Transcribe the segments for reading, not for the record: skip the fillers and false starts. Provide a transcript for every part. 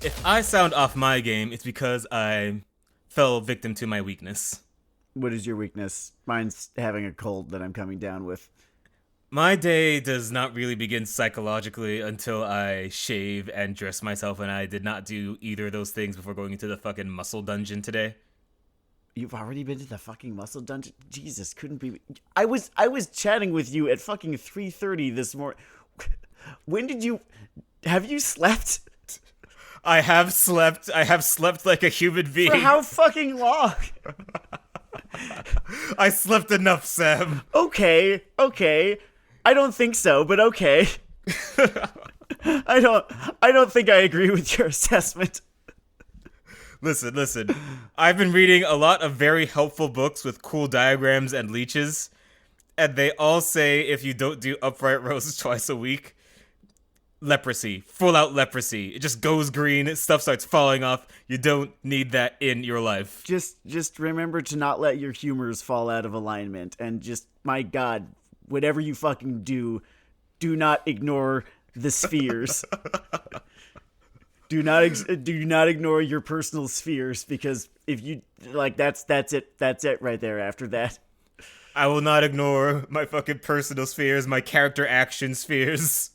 If I sound off my game, it's because I fell victim to my weakness. What is your weakness? Mine's having a cold that I'm coming down with. My day does not really begin psychologically until I shave and dress myself, and I did not do either of those things before going into the fucking muscle dungeon today. You've already been to the fucking muscle dungeon? Jesus, couldn't be. I was chatting with you at fucking 3:30 this morning. When did you have you slept? I have slept. I have slept like a human being. For how fucking long? I slept enough, Sam. Okay. I don't think so, but okay. I don't think I agree with your assessment. Listen. I've been reading a lot of very helpful books with cool diagrams and leeches, and they all say if you don't do upright rows twice a week, leprosy, full out leprosy. It just goes green, stuff starts falling off. You don't need that in your life. Just remember to not let your humors fall out of alignment, and just, my God, whatever you fucking do not ignore the spheres. Do not ignore your personal spheres, because if you like, that's it right there. After that, I will not ignore my fucking personal spheres, my character action spheres.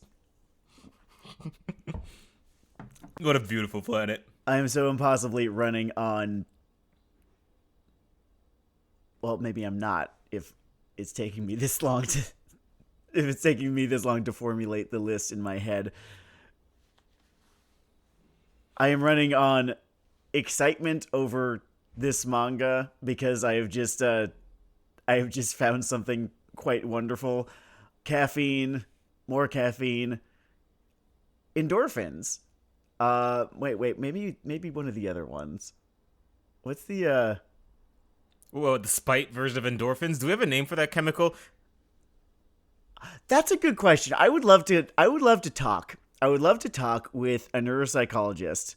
What a beautiful planet. I am so impossibly running on. Well, maybe I'm not. If it's taking me this long to formulate the list in my head. I am running on excitement over this manga because I have just found something quite wonderful. Caffeine, more caffeine, endorphins. Wait, maybe one of the other ones. What's the Whoa, the spite version of endorphins? Do we have a name for that chemical? That's a good question. I would love to talk. I would love to talk with a neuropsychologist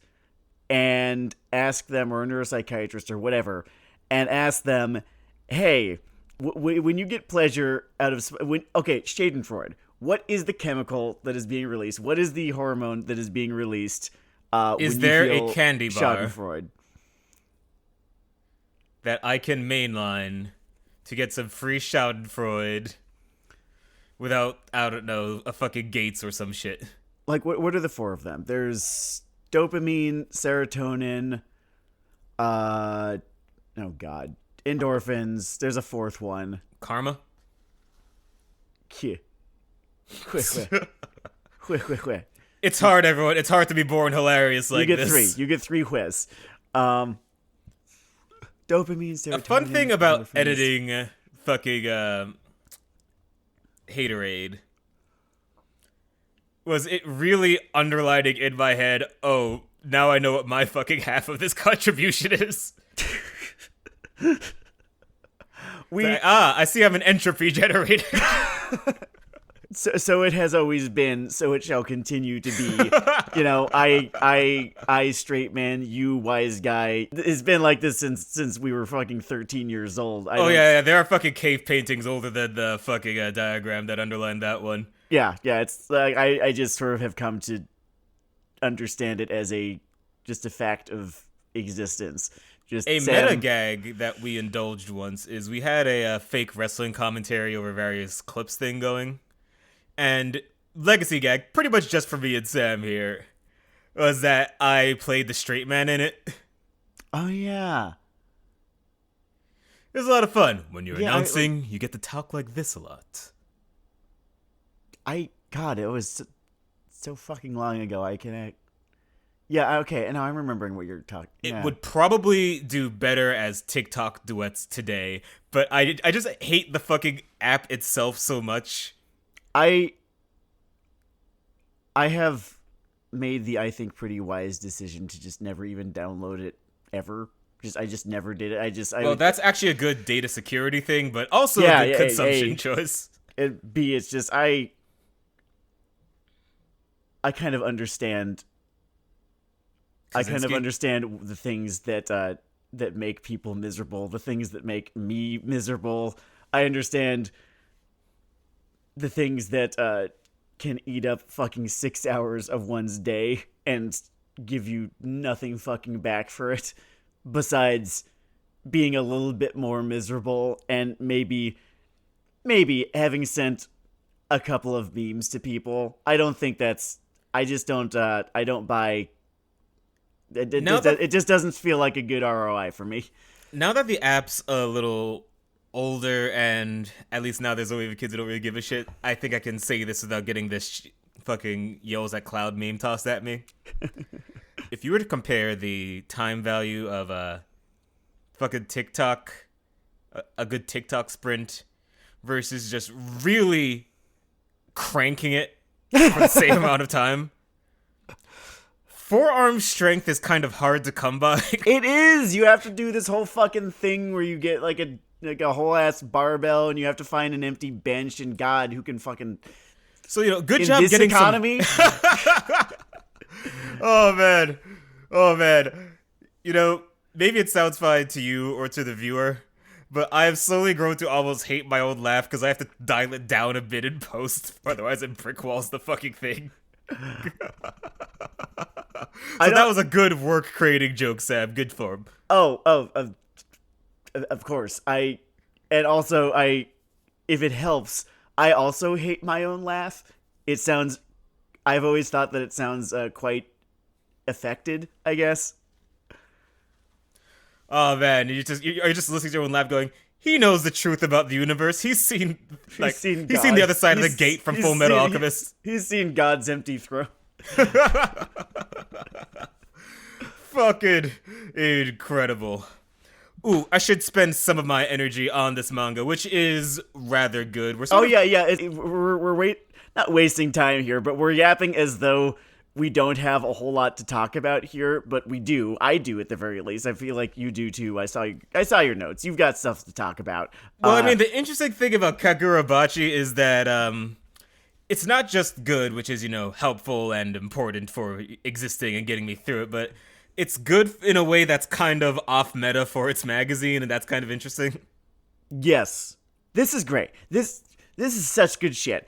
and ask them, or a neuropsychiatrist or whatever, and ask them, hey, when you get pleasure out of Schadenfreude, what is the chemical that is being released? What is the hormone that is being released? Is when there you feel a candy bar Schadenfreude? that I can mainline to get some free Schadenfreude without, I don't know, a fucking Gates or some shit? Like, what are the four of them? There's dopamine, serotonin, oh god, endorphins. There's a fourth one. Karma? Quick. It's hard, everyone. It's hard to be born hilarious like this. You get three whiz. Dopamine, serotonin. A fun thing about endorphins. editing fucking Haterade was it really underlining in my head, oh, now I know what my fucking half of this contribution is. I see I'm an entropy generator. So it has always been, so it shall continue to be. You know, I straight man, you wise guy. It's been like this since we were fucking 13 years old. Yeah, there are fucking cave paintings older than the fucking diagram that underlined that one. Yeah, it's like I just sort of have come to understand it as just a fact of existence. Just a Sam, meta gag that we indulged once is we had a fake wrestling commentary over various clips thing going. And legacy gag, pretty much just for me and Sam here, was that I played the straight man in it. Oh yeah. It was a lot of fun. When you're announcing, you get to talk like this a lot. God, it was so fucking long ago. Yeah, okay, and now I'm remembering what you're talking. It Yeah. would probably do better as TikTok duets today, but I just hate the fucking app itself so much. I have made the, I think, pretty wise decision to just never even download it ever. I just never did it. That's actually a good data security thing, but also a good consumption choice. It's just I kind of understand. I kind of understand the things that make people miserable, the things that make me miserable. I understand the things that can eat up fucking 6 hours of one's day and give you nothing fucking back for it besides being a little bit more miserable and maybe having sent a couple of memes to people. I don't think that's I just don't I don't buy it just doesn't feel like a good ROI for me. Now that the app's a little older, and at least now there's only kids who don't really give a shit, I think I can say this without getting this fucking yells at cloud meme tossed at me. If you were to compare the time value of a fucking TikTok, a good TikTok sprint, versus just really cranking it for the same amount of time, forearm strength is kind of hard to come by. It is. You have to do this whole fucking thing where you get like a whole ass barbell and you have to find an empty bench, and God, who can fucking. So, good in job this getting economy. Oh man. Maybe it sounds fine to you or to the viewer, but I have slowly grown to almost hate my own laugh because I have to dial it down a bit in post, otherwise it brick walls the fucking thing. So that was a good work creating joke, Sam. Good form. Of course. If it helps, I also hate my own laugh. I've always thought that it sounds quite affected, I guess. Oh man, are you just listening to your own laugh going, he knows the truth about the universe. He's seen the other side of the gate from Full Metal Alchemist. He's seen God's empty throne. Fucking incredible. Ooh, I should spend some of my energy on this manga, which is rather good. We're not wasting time here, but we're yapping as though we don't have a whole lot to talk about here, but we do. I do, at the very least. I feel like you do too. I saw your notes. You've got stuff to talk about. Well, the interesting thing about Kagurabachi is that it's not just good, which is, helpful and important for existing and getting me through it, but it's good in a way that's kind of off meta for its magazine, and that's kind of interesting. Yes. This is great. This is such good shit.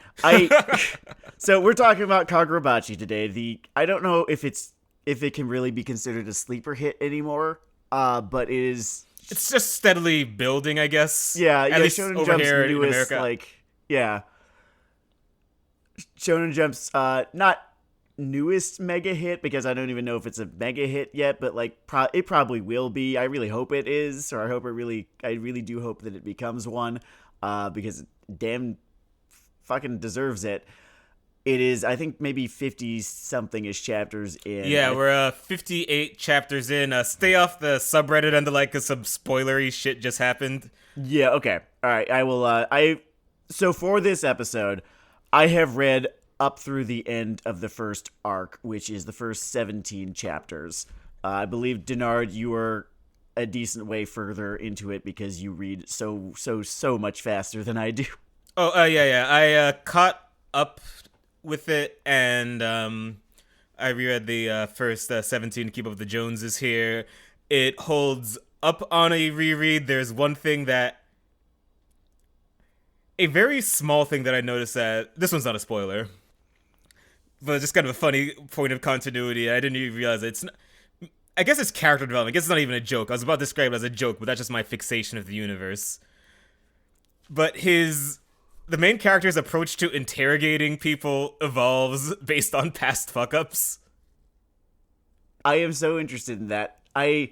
So we're talking about Kagurabachi today. I don't know if it can really be considered a sleeper hit anymore, but it is. It's just steadily building, I guess. Yeah, at least Shonen over Jump's here newest, in America. Shonen Jump's not newest mega hit, because I don't even know if it's a mega hit yet, but it probably will be. I really hope it is, or I really do hope that it becomes one, because it damn fucking deserves it. It is, I think, maybe 50-something-ish chapters in. Yeah, we're 58 chapters in. Stay off the subreddit and because some spoilery shit just happened. Yeah, okay. All right, I will, so for this episode, I have read up through the end of the first arc, which is the first 17 chapters. I believe, Denard, you are a decent way further into it because you read so much faster than I do. Oh, yeah. I caught up with it, and I reread the first 17 to keep up with the Joneses here. It holds up on a reread. There's one thing a very small thing that I noticed that, this one's not a spoiler, but just kind of a funny point of continuity. I didn't even realize it. I guess it's character development. I guess it's not even a joke. I was about to describe it as a joke, but that's just my fixation of the universe. But the main character's approach to interrogating people evolves based on past fuck-ups. I am so interested in that. And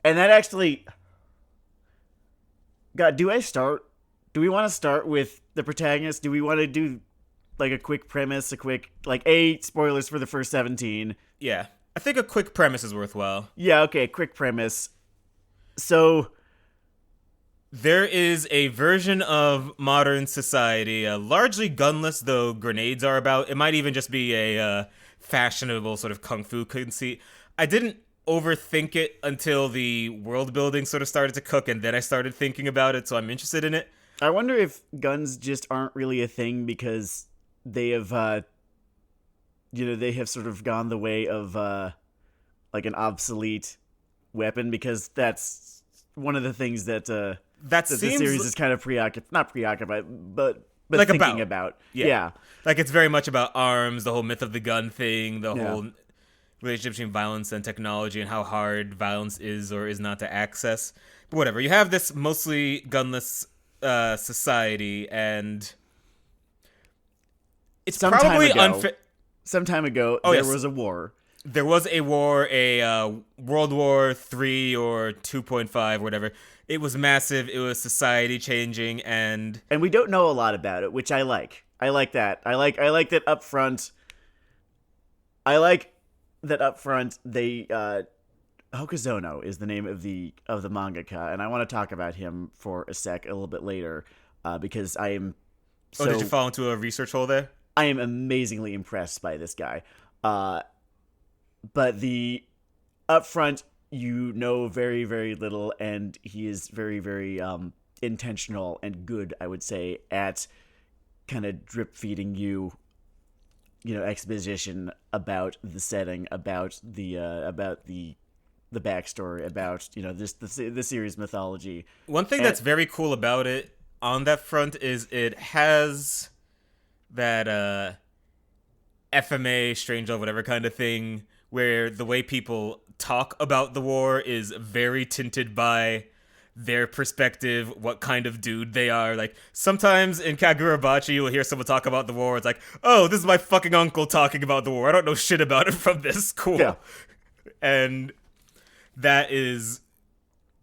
that actually... God, do we want to start with the protagonist? Do we want to do, a quick premise, spoilers for the first 17? Yeah. I think a quick premise is worthwhile. Yeah, okay, quick premise. So... there is a version of modern society, largely gunless, though grenades are about. It might even just be a fashionable sort of kung fu conceit. I didn't overthink it until the world building sort of started to cook, and then I started thinking about it, so I'm interested in it. I wonder if guns just aren't really a thing because they have, they have sort of gone the way of, an obsolete weapon, because that's one of the things that the series is kind of not preoccupied, but thinking about. Yeah. Like, it's very much about arms, the whole myth of the gun thing, the whole relationship between violence and technology and how hard violence is or is not to access. But whatever, you have this mostly gunless society, and it's Some probably time ago, unfair. some time ago, there was a war. There was a war, a World War 3 or 2.5, whatever. It was massive. It was society changing, and we don't know a lot about it, which I like. I like that. I like that up front. I like that up front. They Hokuzono is the name of the mangaka, and I want to talk about him for a little bit later, because I am. Oh, did you fall into a research hole there? I am amazingly impressed by this guy. But the upfront, very, very little, and he is very, very intentional and good, I would say, at kind of drip feeding you exposition about the setting, about the backstory, about the series mythology. One thing that's very cool about it on that front is it has that FMA, strange love, whatever kind of thing, where the way people talk about the war is very tinted by their perspective, what kind of dude they are. Like, sometimes in Kagurabachi, you'll hear someone talk about the war. It's like, oh, this is my fucking uncle talking about the war. I don't know shit about it from this. Cool. Yeah. And that is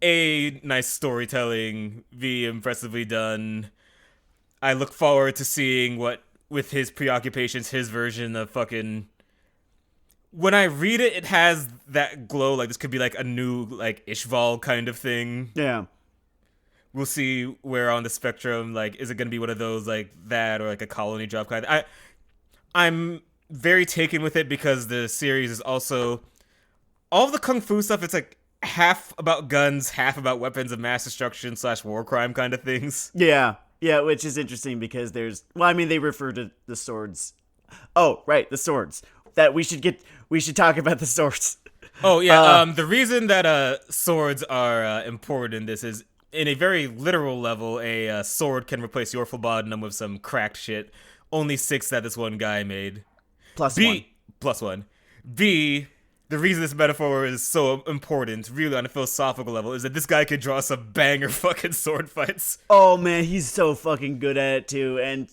A, nice storytelling, B, impressively done. I look forward to seeing what, with his preoccupations, his version of fucking... When I read it, it has that glow, like this could be like a new, like, Ishval kind of thing. Yeah. We'll see where on the spectrum, like, is it going to be one of those, like, that, or like a colony drop kind of... I'm very taken with it because the series is also... All of the kung fu stuff, it's like half about guns, half about weapons of mass destruction / war crime kind of things. Yeah. Yeah, which is interesting because there's... Well, I mean, they refer to the swords. Oh, right, the swords. That we should talk about the swords. Oh, yeah. The reason that swords are important in this is, in a very literal level, a sword can replace your full laudanum with some cracked shit. Only 6 that this one guy made. Plus one. B, the reason this metaphor is so important, really on a philosophical level, is that this guy could draw some banger fucking sword fights. Oh, man, he's so fucking good at it, too. And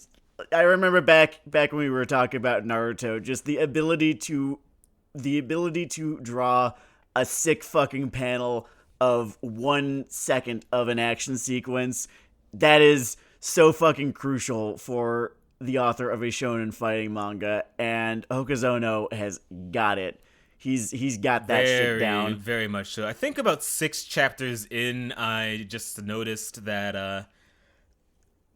I remember back when we were talking about Naruto, just the ability to draw a sick fucking panel of 1 second of an action sequence. That is so fucking crucial for the author of a shonen fighting manga, and Hokuzono has got it. He's got that shit down. Very much so. I think about 6 chapters in, I just noticed that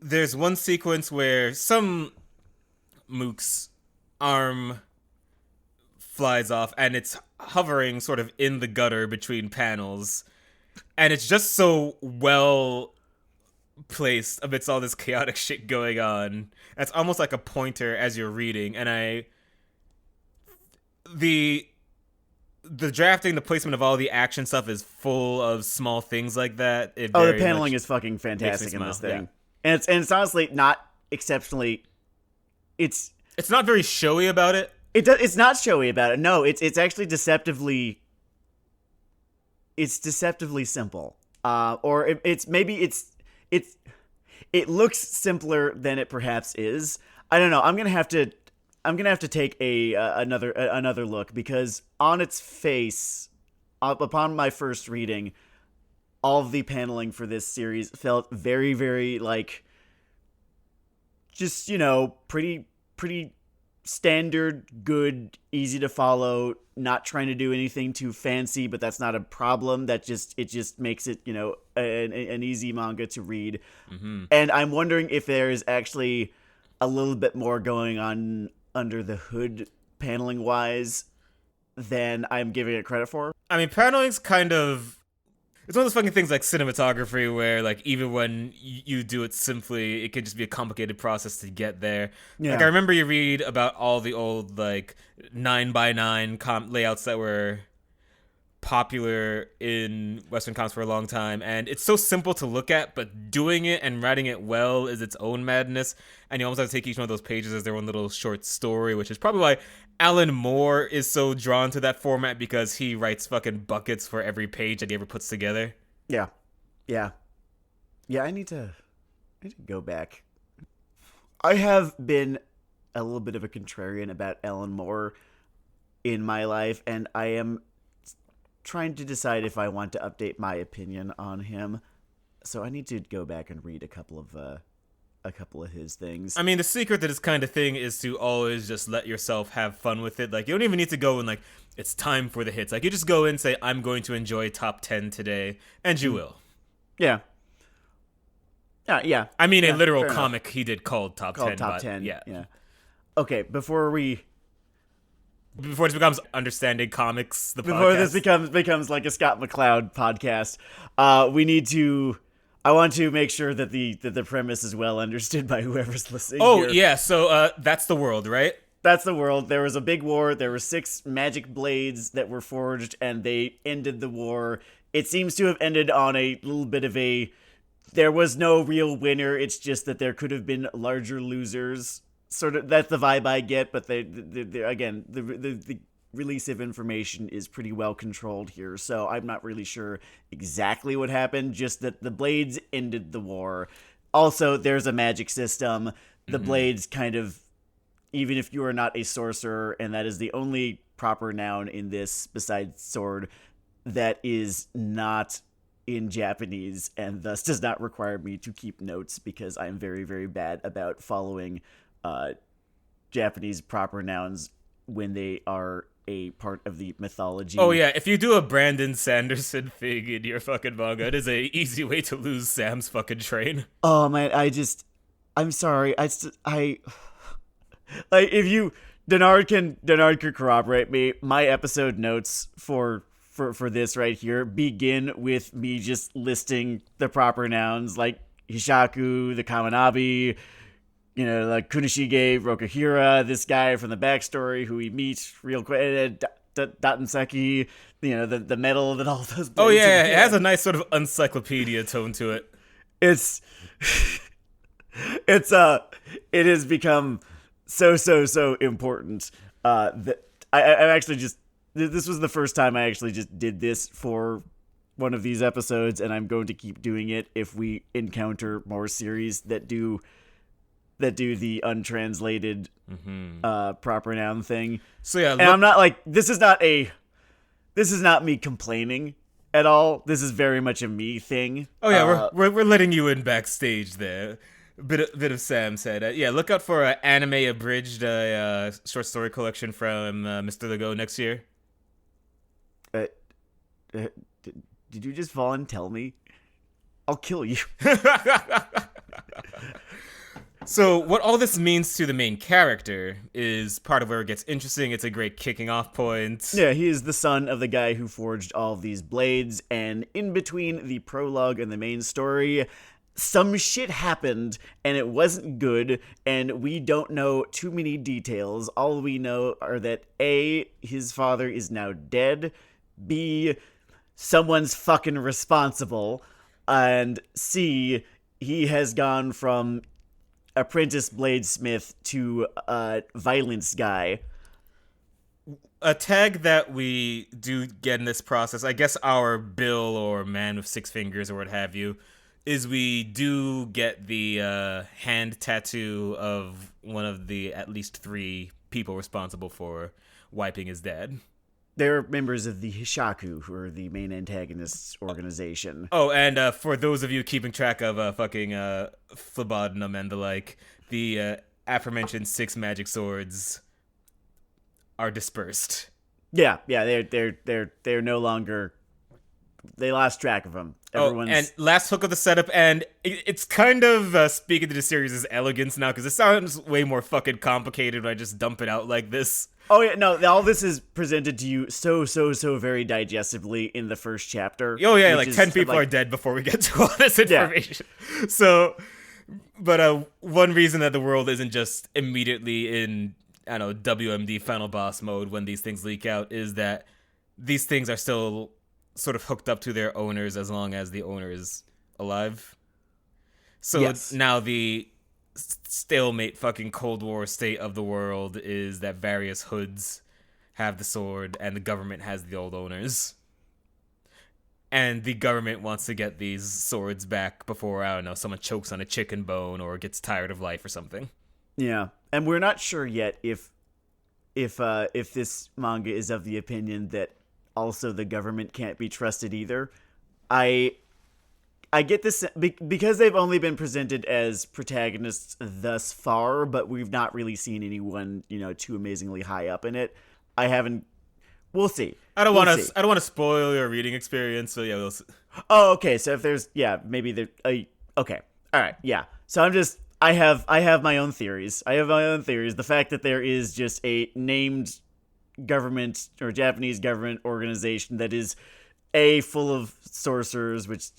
there's one sequence where some mook's arm flies off and it's hovering sort of in the gutter between panels. And it's just so well placed amidst all this chaotic shit going on. It's almost like a pointer as you're reading. And the drafting, the placement of all the action stuff is full of small things like that. The paneling is fucking fantastic in this thing. Yeah. And it's honestly not exceptionally. It's not very showy about it. It's not showy about it. No, it's actually deceptively. It's deceptively simple. Or it looks simpler than it perhaps is. I don't know. I'm gonna have to take another look, because on its face, upon my first reading, all of the paneling for this series felt very, very, like, just, pretty standard, good, easy to follow, not trying to do anything too fancy, but that's not a problem. It just makes it, an easy manga to read. Mm-hmm. And I'm wondering if there's actually a little bit more going on under the hood paneling wise than I'm giving it credit for. I mean, paneling's kind of... It's one of those fucking things like cinematography where, like, even when you do it simply, it can just be a complicated process to get there. Yeah. Like, I remember you read about all the old, like, 9x9 layouts that were popular in Western comics for a long time, and it's so simple to look at, but doing it and writing it well is its own madness, and you almost have to take each one of those pages as their own little short story, which is probably why Alan Moore is so drawn to that format, because he writes fucking buckets for every page that he ever puts together. Yeah. I need to go back. I have been a little bit of a contrarian about Alan Moore in my life, and I am trying to decide if I want to update my opinion on him. So I need to go back and read a couple of his things. I mean, the secret to this kind of thing is to always just let yourself have fun with it. Like, you don't even need to go and, like, it's time for the hits. Like, you just go in and say, I'm going to enjoy top 10 today, and you will. Yeah. Yeah. I mean, a literal comic he did called Top 10. Top 10. Yeah. Okay, before this becomes Understanding Comics, the before podcast. this becomes like a Scott McCloud podcast, I want to make sure that the premise is well understood by whoever's listening. Oh, here. yeah, so that's the world, right? That's the world. There was a big war. There were 6 magic blades that were forged, and they ended the war. It seems to have ended on a little bit of there was no real winner. It's just that there could have been larger losers. Sort of, that's the vibe I get, but the release of information is pretty well controlled here, so I'm not really sure exactly what happened, just that the blades ended the war. Also, there's a magic system. The blades kind of, even if you are not a sorcerer, and that is the only proper noun in this besides sword, that is not in Japanese, and thus does not require me to keep notes, because I'm very, very bad about following Japanese proper nouns when they are a part of the mythology. Oh yeah, if you do a Brandon Sanderson thing in your fucking manga, it is a easy way to lose Sam's fucking train. Oh man, I'm sorry. Like, if you Denard can corroborate me. My episode notes for this right here begin with me just listing the proper nouns like Hishaku, the Kamanabi, like Kunishige, Rokuhira, this guy from the backstory who we meet real quick, Datenseki, the metal that all those. Oh yeah, it has a nice sort of encyclopedia tone to it. It has become so important that I actually just, this was the first time I actually just did this for one of these episodes, and I'm going to keep doing it if we encounter more series that do the untranslated proper noun thing. So yeah, and I'm not like, this is not me complaining at all. This is very much a me thing. Oh yeah, we're letting you in backstage there. Bit of Sam said. Yeah, look out for an anime abridged short story collection from Mr. Legault next year. Did you just fall and tell me? I'll kill you. So what all this means to the main character is part of where it gets interesting. It's a great kicking off point. Yeah, he is the son of the guy who forged all of these blades, and in between the prologue and the main story, some shit happened, and it wasn't good, and we don't know too many details. All we know are that A, his father is now dead, B, someone's fucking responsible, and C, he has gone from apprentice bladesmith to violence guy. A tag that we do get in this process, I guess our Bill or Man with 6 fingers or what have you, is we do get the hand tattoo of one of the at least 3 people responsible for wiping his dad. They're members of the Hishaku, who are the main antagonists organization. Oh, and for those of you keeping track of fucking phlebotinum and the like, the aforementioned 6 magic swords are dispersed. Yeah, they're no longer. They lost track of them. Oh, and last hook of the setup, and it's kind of speaking to the series' elegance now, because it sounds way more fucking complicated when I just dump it out like this. Oh yeah, no, all this is presented to you so very digestively in the first chapter. Oh yeah, like 10 people are dead before we get to all this information. Yeah. So, but one reason that the world isn't just immediately in, I don't know, WMD final boss mode when these things leak out is that these things are still sort of hooked up to their owners as long as the owner is alive. So Yes. now the stalemate fucking Cold War state of the world is that various hoods have the sword and the government has the old owners. And the government wants to get these swords back before, I don't know, someone chokes on a chicken bone or gets tired of life or something. Yeah, and we're not sure yet if this manga is of the opinion that also the government can't be trusted either. I get this because they've only been presented as protagonists thus far, but we've not really seen anyone, too amazingly high up in it. I haven't. We'll see. I don't want to spoil your reading experience, so yeah, we'll see. Oh, okay. So if there's, maybe there. Okay. All right. Yeah. So I have my own theories. The fact that there is just a named government or Japanese government organization that is full of sorcerers, which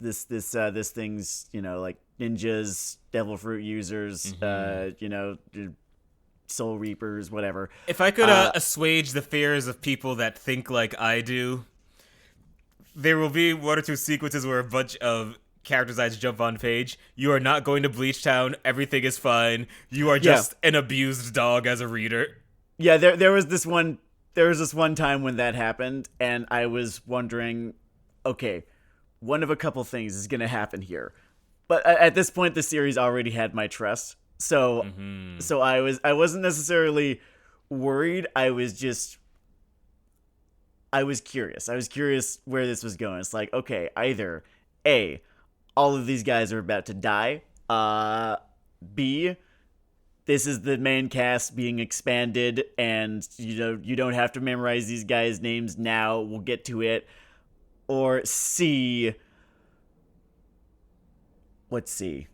this thing's like ninjas, devil fruit users, soul reapers, whatever. If I could assuage the fears of people that think like I do, there will be one or two sequences where a bunch of characters I jump on page. You are not going to Bleach Town. Everything is fine. You are just an abused dog as a reader. Yeah, there was this one time when that happened, and I was wondering, okay, one of a couple things is going to happen here. But at this point, the series already had my trust. So I wasn't necessarily worried. I was curious. I was curious where this was going. It's like, okay, either A, all of these guys are about to die. B, this is the main cast being expanded, and you don't have to memorize these guys' names now. We'll get to it. Or C, what's C?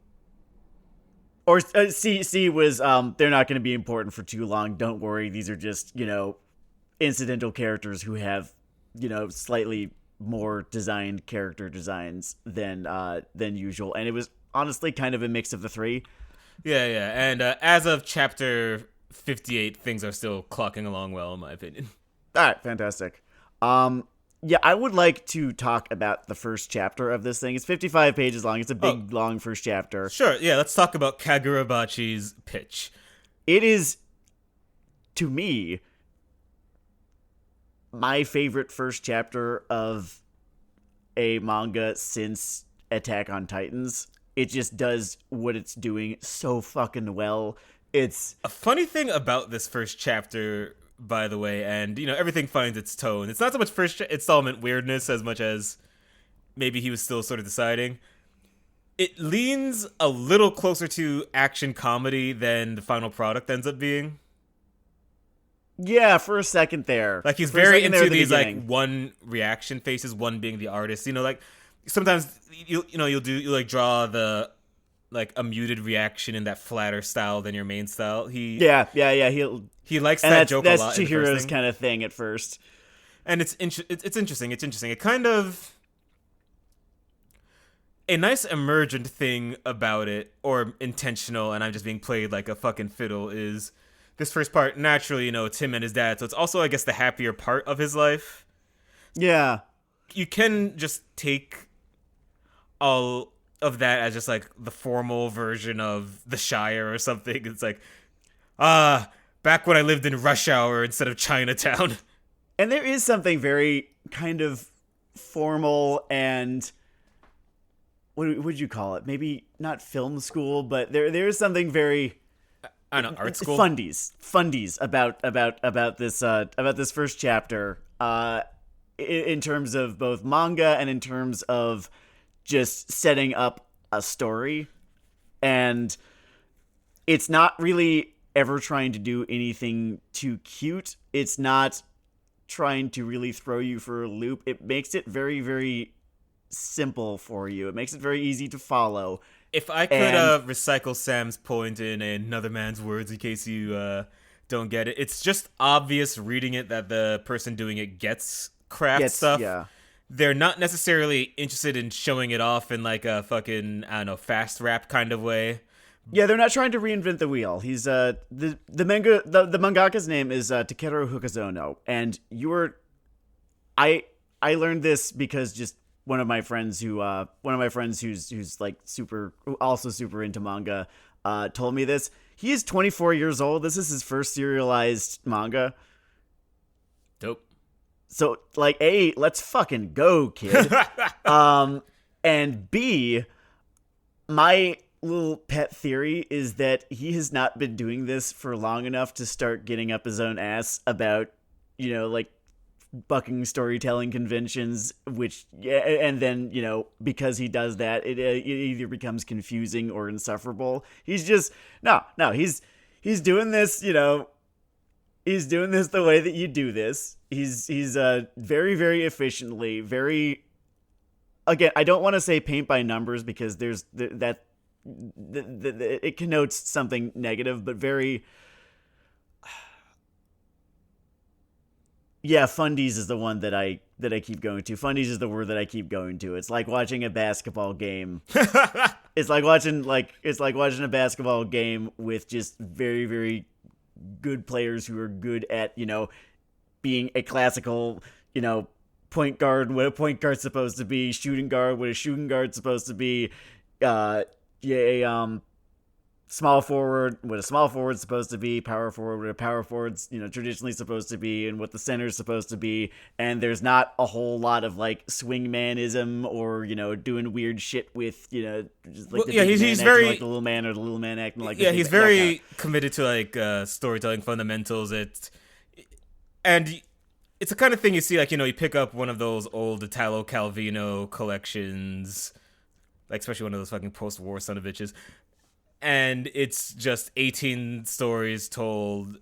Or C was they're not going to be important for too long. Don't worry, these are just incidental characters who have slightly more designed character designs than usual. And it was honestly kind of a mix of the three. Yeah. And as of chapter 58, things are still clocking along well, in my opinion. All right, fantastic. Yeah, I would like to talk about the first chapter of this thing. It's 55 pages long. It's a big, long first chapter. Sure, yeah, let's talk about Kagurabachi's pitch. It is, to me, my favorite first chapter of a manga since Attack on Titans. It just does what it's doing so fucking well. It's a funny thing about this first chapter, by the way, and everything finds its tone. It's not so much first installment weirdness as much as maybe he was still sort of deciding. It leans a little closer to action comedy than the final product ends up being. Yeah, for a second there. Like he's very into these like one reaction faces, one being the artist. Like sometimes you'll draw the like a muted reaction in that flatter style than your main style. He likes that joke a lot. That's Chihiro's kind of thing at first, and it's interesting. It's interesting. It kind of a nice emergent thing about it, or intentional, and I'm just being played like a fucking fiddle. Is this first part naturally? It's him and his dad, so it's also I guess the happier part of his life. Yeah, you can just take all of that as just like the formal version of the Shire or something. It's like, back when I lived in Rush Hour instead of Chinatown. And there is something very kind of formal and what would you call it? Maybe not film school, but there is something very I don't know, art school. Fundies about this first chapter. In terms of both manga and in terms of just setting up a story, and it's not really ever trying to do anything too cute. It's not trying to really throw you for a loop. It makes it very, very simple for you. It makes it very easy to follow. If I could recycle Sam's point in another man's words in case you don't get it, it's just obvious reading it that the person doing it gets craft stuff. Yeah. They're not necessarily interested in showing it off in like a fucking, I don't know, fast rap kind of way. Yeah, they're not trying to reinvent the wheel. He's the mangaka's name is Takeru Hokazono, and you are I learned this because just one of my friends who's like also super into manga told me this. He is 24 years old. This is his first serialized manga. Dope. So like, A, let's fucking go, kid. And B, my little pet theory is that he has not been doing this for long enough to start getting up his own ass about, like bucking storytelling conventions, which, and then, because he does that, it either becomes confusing or insufferable. He's just, no, he's doing this, he's doing this the way that you do this. He's very, very efficiently, very, again, I don't want to say paint by numbers because there's that it connotes something negative, but very, yeah, fundies is the one that I keep going to. Fundies is the word that I keep going to. It's like watching a basketball game. It's like watching a basketball game with just very, very good players who are good at, being a classical, point guard, what a point guard's supposed to be, shooting guard, what a shooting guard's supposed to be, small forward, what a small forward's supposed to be, power forward, what a power forward's, traditionally supposed to be, and what the center's supposed to be. And there's not a whole lot of like swingmanism or, doing weird shit with, just like he's very like the little man or the little man acting like he's very committed to like storytelling fundamentals. It's the kind of thing you see, like, you pick up one of those old Italo Calvino collections, like especially one of those fucking post-war son of bitches, and it's just 18 stories told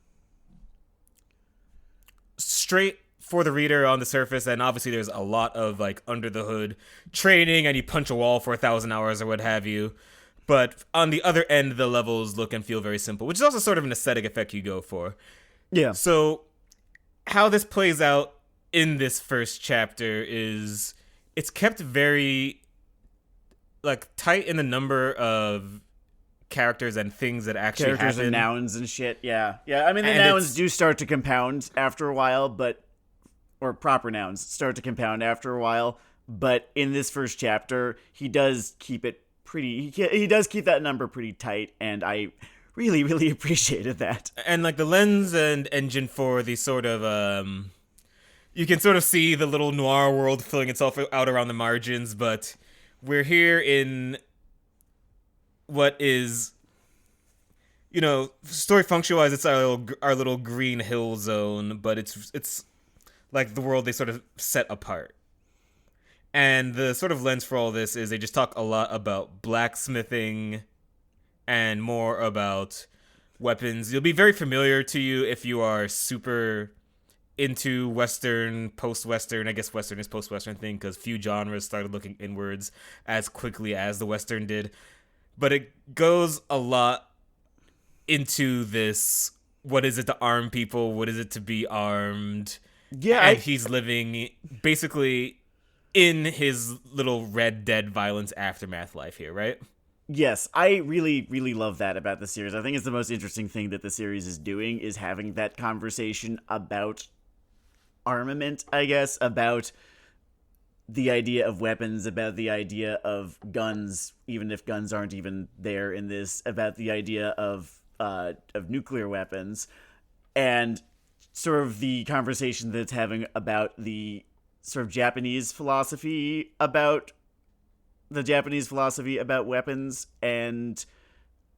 straight for the reader on the surface, and obviously there's a lot of like under the hood training, and you punch a wall for 1,000 hours or what have you. But on the other end, the levels look and feel very simple, which is also sort of an aesthetic effect you go for. Yeah. So how this plays out in this first chapter is it's kept very like tight in the number of characters and things that actually characters happen. And nouns and shit. Yeah. I mean, the nouns do start to compound after a while, or proper nouns start to compound after a while. But in this first chapter, he does keep it pretty. He does keep that number pretty tight, and I really, really appreciated that. And like the lens and engine for the sort of you can sort of see the little noir world filling itself out around the margins, but we're here in what is, story function wise, it's our little green hill zone, but it's like the world they sort of set apart. And the sort of lens for all this is they just talk a lot about blacksmithing and more about weapons. It'll be very familiar to you if you are super into Western, post-Western. I guess Western is post-Western thing because few genres started looking inwards as quickly as the Western did. But it goes a lot into this, what is it to arm people? What is it to be armed? Yeah. And he's living basically in his little Red Dead violence aftermath life here, right? Yes, I really, really love that about the series. I think it's the most interesting thing that the series is doing is having that conversation about armament, I guess, about the idea of weapons, about the idea of guns, even if guns aren't even there in this, about the idea of nuclear weapons, and sort of the conversation that it's having about the sort of Japanese philosophy about weapons and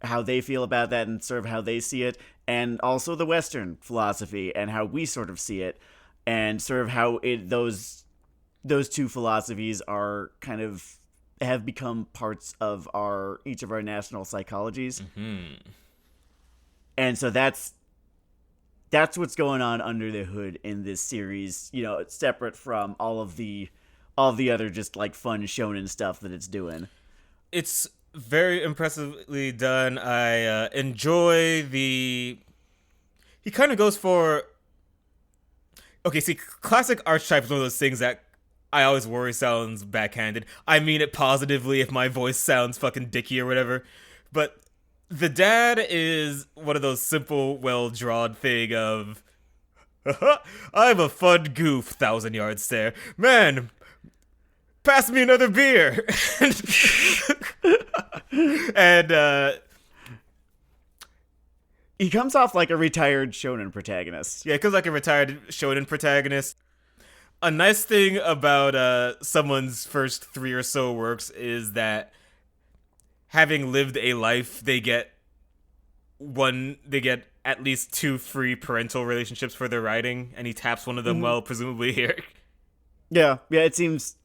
how they feel about that and sort of how they see it, and also the Western philosophy and how we sort of see it, and sort of how those two philosophies are kind of have become parts of each of our national psychologies. Mm-hmm. And so that's what's going on under the hood in this series, it's separate from all of the other just like fun shonen stuff that it's doing. It's very impressively done. I enjoy he kind of goes for, okay, see, classic archetype is one of those things that I always worry sounds backhanded. I mean it positively if my voice sounds fucking dicky or whatever. But the dad is one of those simple, well-drawn thing of, I'm a fun goof, 1,000 yard stare. Man, pass me another beer. and He comes off like a retired shonen protagonist. yeah, because like a retired shonen protagonist. A nice thing about someone's first three or so works is that having lived a life, they get at least 2 free parental relationships for their writing, and he taps one of them well, presumably here. Yeah, it seems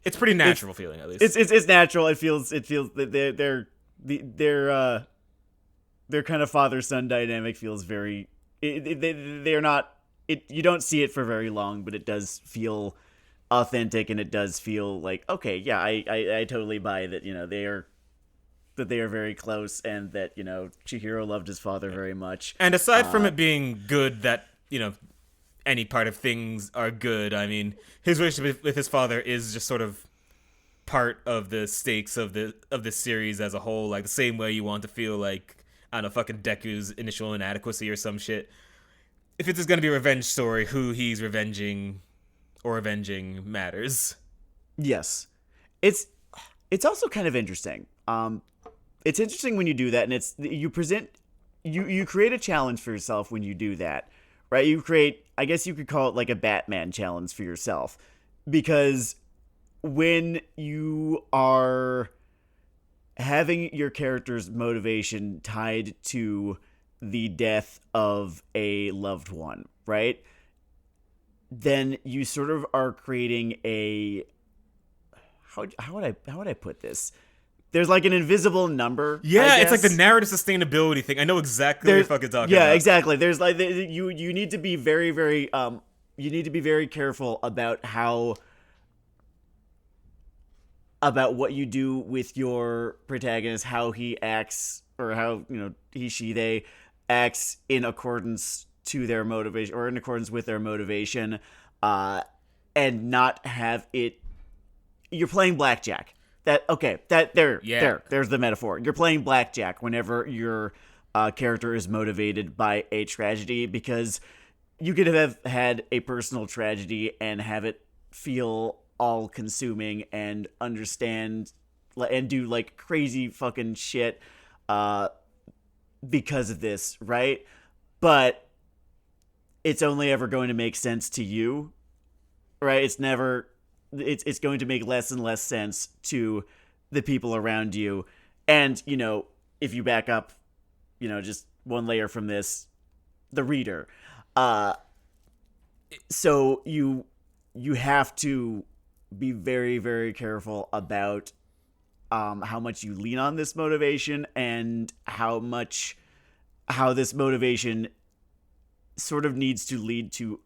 It's pretty natural feeling, at least. it's natural. It feels that their kind of father son dynamic feels very. They're not. You don't see it for very long, but it does feel authentic, and it does feel like, okay, yeah, I totally buy that. They are very close, and that Chihiro loved his father very much. And aside from it being good that any part of things are good, I mean, his relationship with his father is just sort of part of the stakes of the series as a whole. Like the same way you want to feel like, I don't know, fucking Deku's initial inadequacy or some shit. If it's going to be a revenge story, who he's revenging matters. Yes, it's also kind of interesting. It's interesting when you do that, and you create a challenge for yourself when you do that, right? You create, I guess you could call it like a Batman challenge for yourself, because when you are having your character's motivation tied to the death of a loved one, right? Then you sort of are creating a how would I put this? There's like an invisible number. Yeah, it's like the narrative sustainability thing. I know exactly what you're fucking talking about. Yeah, exactly. There's like you need to be very very careful about what you do with your protagonist, how he acts, or how they acts in accordance to their motivation, or in accordance with their motivation, and not have it. You're playing blackjack. There's the metaphor. You're playing blackjack whenever your character is motivated by a tragedy, because you could have had a personal tragedy and have it feel all consuming and understand and do like crazy fucking shit because of this, right? But it's only ever going to make sense to you, right? It's going to make less and less sense to the people around you. And, if you back up, just one layer from this, the reader. So you have to be very, very careful about how much you lean on this motivation, and how this motivation sort of needs to lead to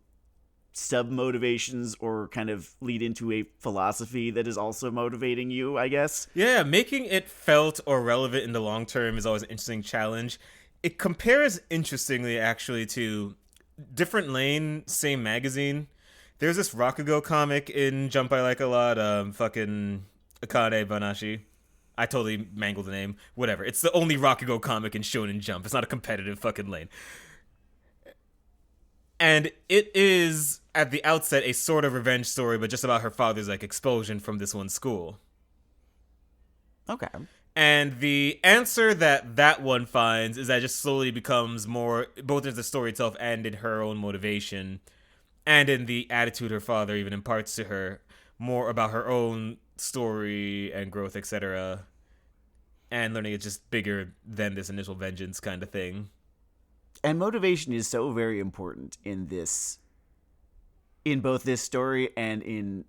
sub-motivations, or kind of lead into a philosophy that is also motivating you, I guess. Yeah, making it felt or relevant in the long term is always an interesting challenge. It compares interestingly, actually, to different lane, same magazine. There's this Rakugo comic in Jump I like a lot, fucking Akane Banashi. I totally mangled the name. Whatever. It's the only Rakugo comic in Shonen Jump. It's not a competitive fucking lane. And it is, at the outset, a sort of revenge story, but just about her father's, like, expulsion from this one school. Okay. And the answer that one finds is that it just slowly becomes more, both in the story itself and in her own motivation, and in the attitude her father even imparts to her, more about her own story and growth, etc., and learning it's just bigger than this initial vengeance kind of thing. And motivation is so very important in both this story and in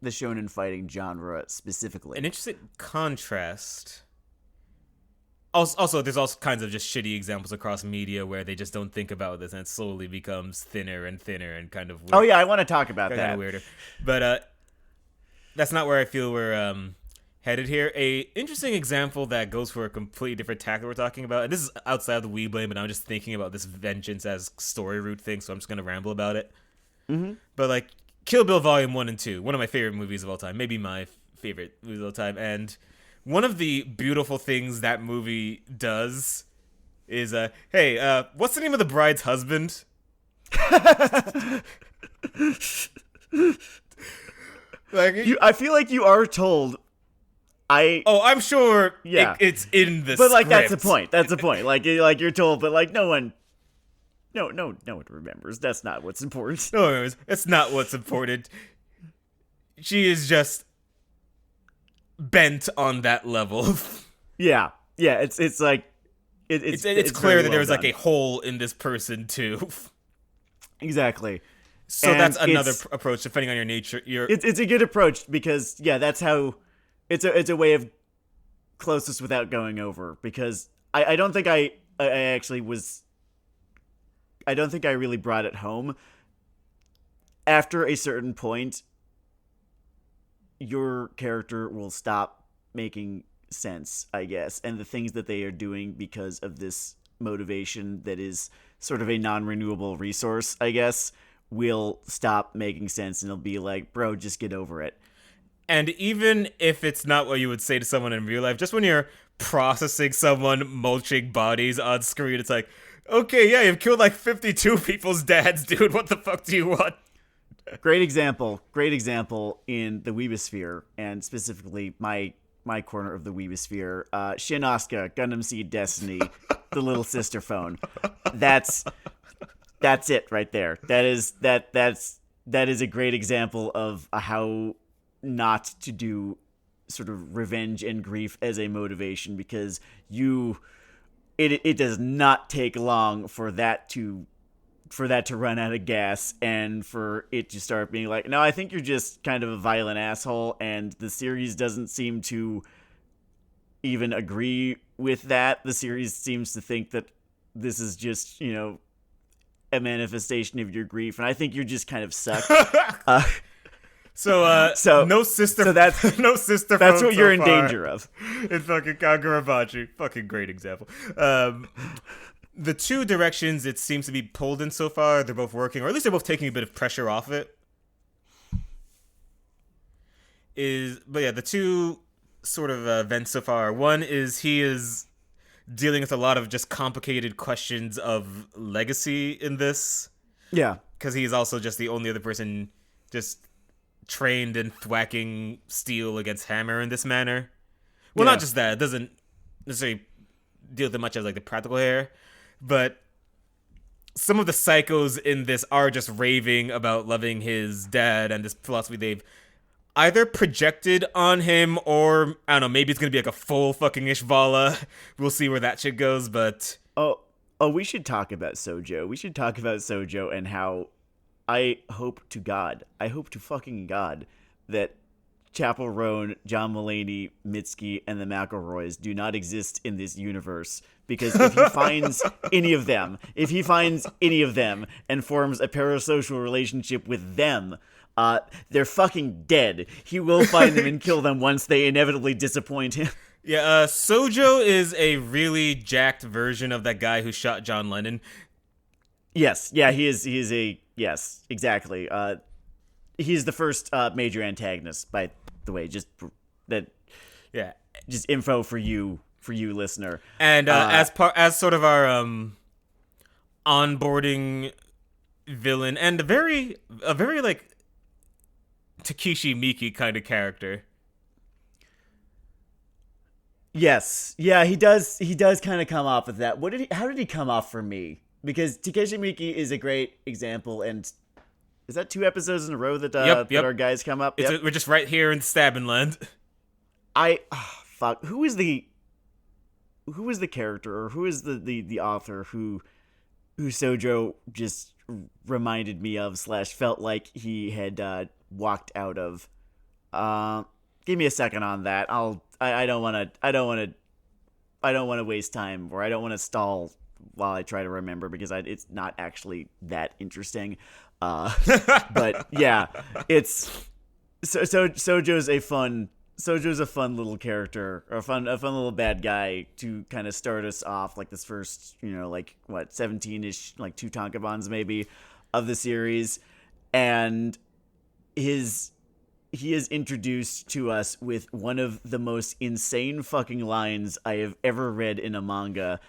the shonen fighting genre specifically. An interesting contrast. Also, there's all kinds of just shitty examples across media where they just don't think about this, and it slowly becomes thinner and thinner and kind of weird. Oh yeah, I want to talk about that. Kind of weirder. But that's not where I feel we're headed here. A interesting example that goes for a completely different tack that we're talking about, and this is outside of the Weeblade, but I'm just thinking about this vengeance as story route thing, so I'm just going to ramble about it. Mm-hmm. But like, Kill Bill Volume 1 and 2, one of my favorite movies of all time, maybe my favorite movie of all time, and one of the beautiful things that movie does is, what's the name of the bride's husband? Like, I feel like you are told. I'm sure Yeah. it's in the But script. that's the point. That's the point. Like you're told, but like no one remembers. That's not what's important. No, it's not what's important. She is just bent on that level. Yeah. It's like It's clear very that well there's like done. a hole in this person too. Exactly. So And that's another it's- approach depending on your nature. It's a good approach because that's how it's a way of closest without going over, because I don't think I actually was I don't think I really brought it home. After a certain point, your character will stop making sense, I guess, and the things that they are doing because of this motivation that is sort of a non-renewable resource, I guess, will stop making sense, and it'll be like, bro, just get over it. And even if it's not what you would say to someone in real life, just when you're processing someone mulching bodies on screen, it's like, okay, yeah, you've killed like 52 people's dads, dude. What the fuck do you want? Great example in the Weebosphere, and specifically my corner of the Weebosphere. Shin Asuka, Gundam Seed Destiny, the little sister phone. That's it right there. That is a great example of how not to do sort of revenge and grief as a motivation, because it does not take long for that to run out of gas, and for it to start being like, no, I think you're just kind of a violent asshole, and the series doesn't seem to even agree with that. The series seems to think that this is just, a manifestation of your grief, and I think you're just kind of suck. So no sister. So that's no sister. That's phone what you're so in far. danger of. In fucking Kagurabachi. Fucking great example. The two directions it seems to be pulled in so far, they're both working, or at least they're both taking a bit of pressure off it. But yeah, the two sort of events so far. One is he is dealing with a lot of just complicated questions of legacy in this, Yeah. because he's also just the only other person just trained in thwacking steel against hammer in this manner. Well, Yeah. not just that. It doesn't necessarily deal with it much as like the practical hair, but some of the psychos in this are just raving about loving his dad and this philosophy they've either projected on him, or I don't know, maybe it's gonna be like a full fucking Ishvala. We'll see where that shit goes, but Oh, we should talk about Sojo. We should talk about Sojo and how I hope to fucking God that Chapel Roan, John Mulaney, Mitski, and the McElroys do not exist in this universe. Because if he finds any of them and forms a parasocial relationship with them, they're fucking dead. He will find them and kill them once they inevitably disappoint him. yeah, Sojo is a really jacked version of that guy who shot John Lennon. Yes, yeah, he is yes, exactly. He's the first major antagonist, by the way, just Yeah, info for you listener. and as sort of our onboarding villain, and a very like Takeshi Miki kind of character. Yes, yeah, he does kind of come off with that. How did he come off for me? Because Takeshi Miki is a great example, and is that 2 episodes in a row that Yep. that our guys come up? Yep. We're just right here in Stabbin' Land. Fuck, who is the character, or who is the author who Sojo just reminded me of / felt like he had walked out of? Give me a second on that. I don't want to waste time, or I don't want to stall while I try to remember, because it's not actually that interesting. But yeah, it's Sojo's a fun little character, or a fun little bad guy to kind of start us off, like this first, 17-ish, like 2 tankobons maybe of the series. And he is introduced to us with one of the most insane fucking lines I have ever read in a manga,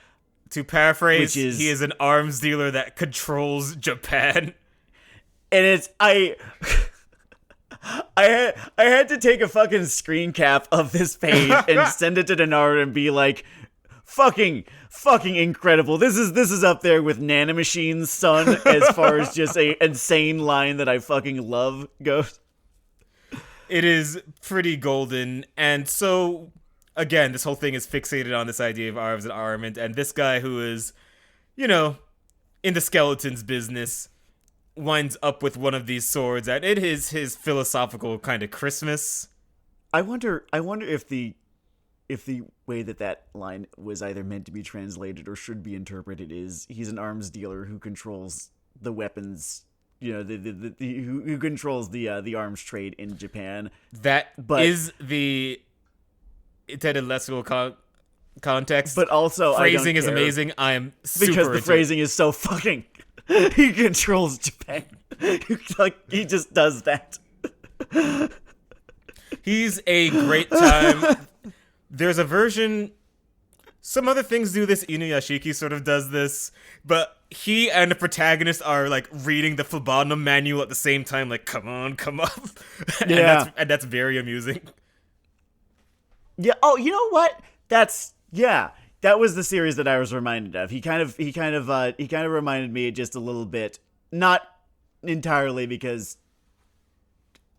To paraphrase, which is he is an arms dealer that controls Japan. and it's I had to take a fucking screen cap of this page and send it to Denard and be like, fucking incredible. This is up there with Nanomachine's son as far as just a insane line that I fucking love goes. It is pretty golden. And so, again, this whole thing is fixated on this idea of arms and armament. And this guy who is, you know, in the skeletons business winds up with one of these swords. And it is his philosophical kind of Christmas. I wonder if the way that line was either meant to be translated or should be interpreted is he's an arms dealer who controls the weapons, you know, who controls the arms trade in Japan. But is the intended lexical context. But also, phrasing is amazing. I am super because the into phrasing it. is so fucking. He controls Japan. He just does that. He's a great time. There's a version. Some other things do this. Inuyashiki sort of does this, but he and the protagonist are like reading the Phlebotomy manual at the same time. Like, come on, come up. And that's very amusing. Yeah. Oh, you know what? That was the series that I was reminded of. He kind of reminded me just a little bit, not entirely because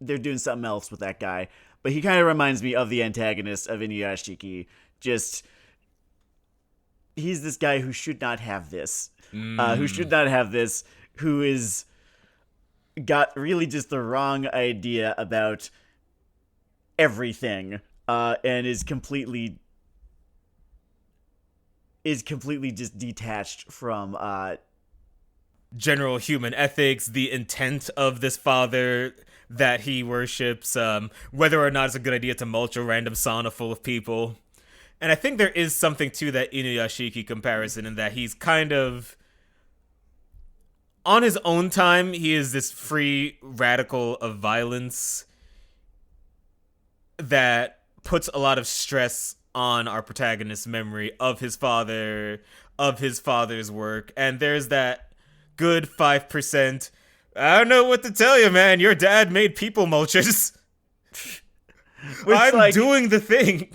they're doing something else with that guy, but he kind of reminds me of the antagonist of Inuyashiki. Just he's this guy who should not have this, who is got really just the wrong idea about everything, and is completely just detached from general human ethics, the intent of this father that he worships, whether or not it's a good idea to mulch a random sauna full of people. And I think there is something to that Inuyashiki comparison in that he's kind of, on his own time, he is this free radical of violence that puts a lot of stress on our protagonist's memory of his father, of his father's work. And there's that good 5%, I don't know what to tell you, man. Your dad made people mulchers. I'm doing the thing.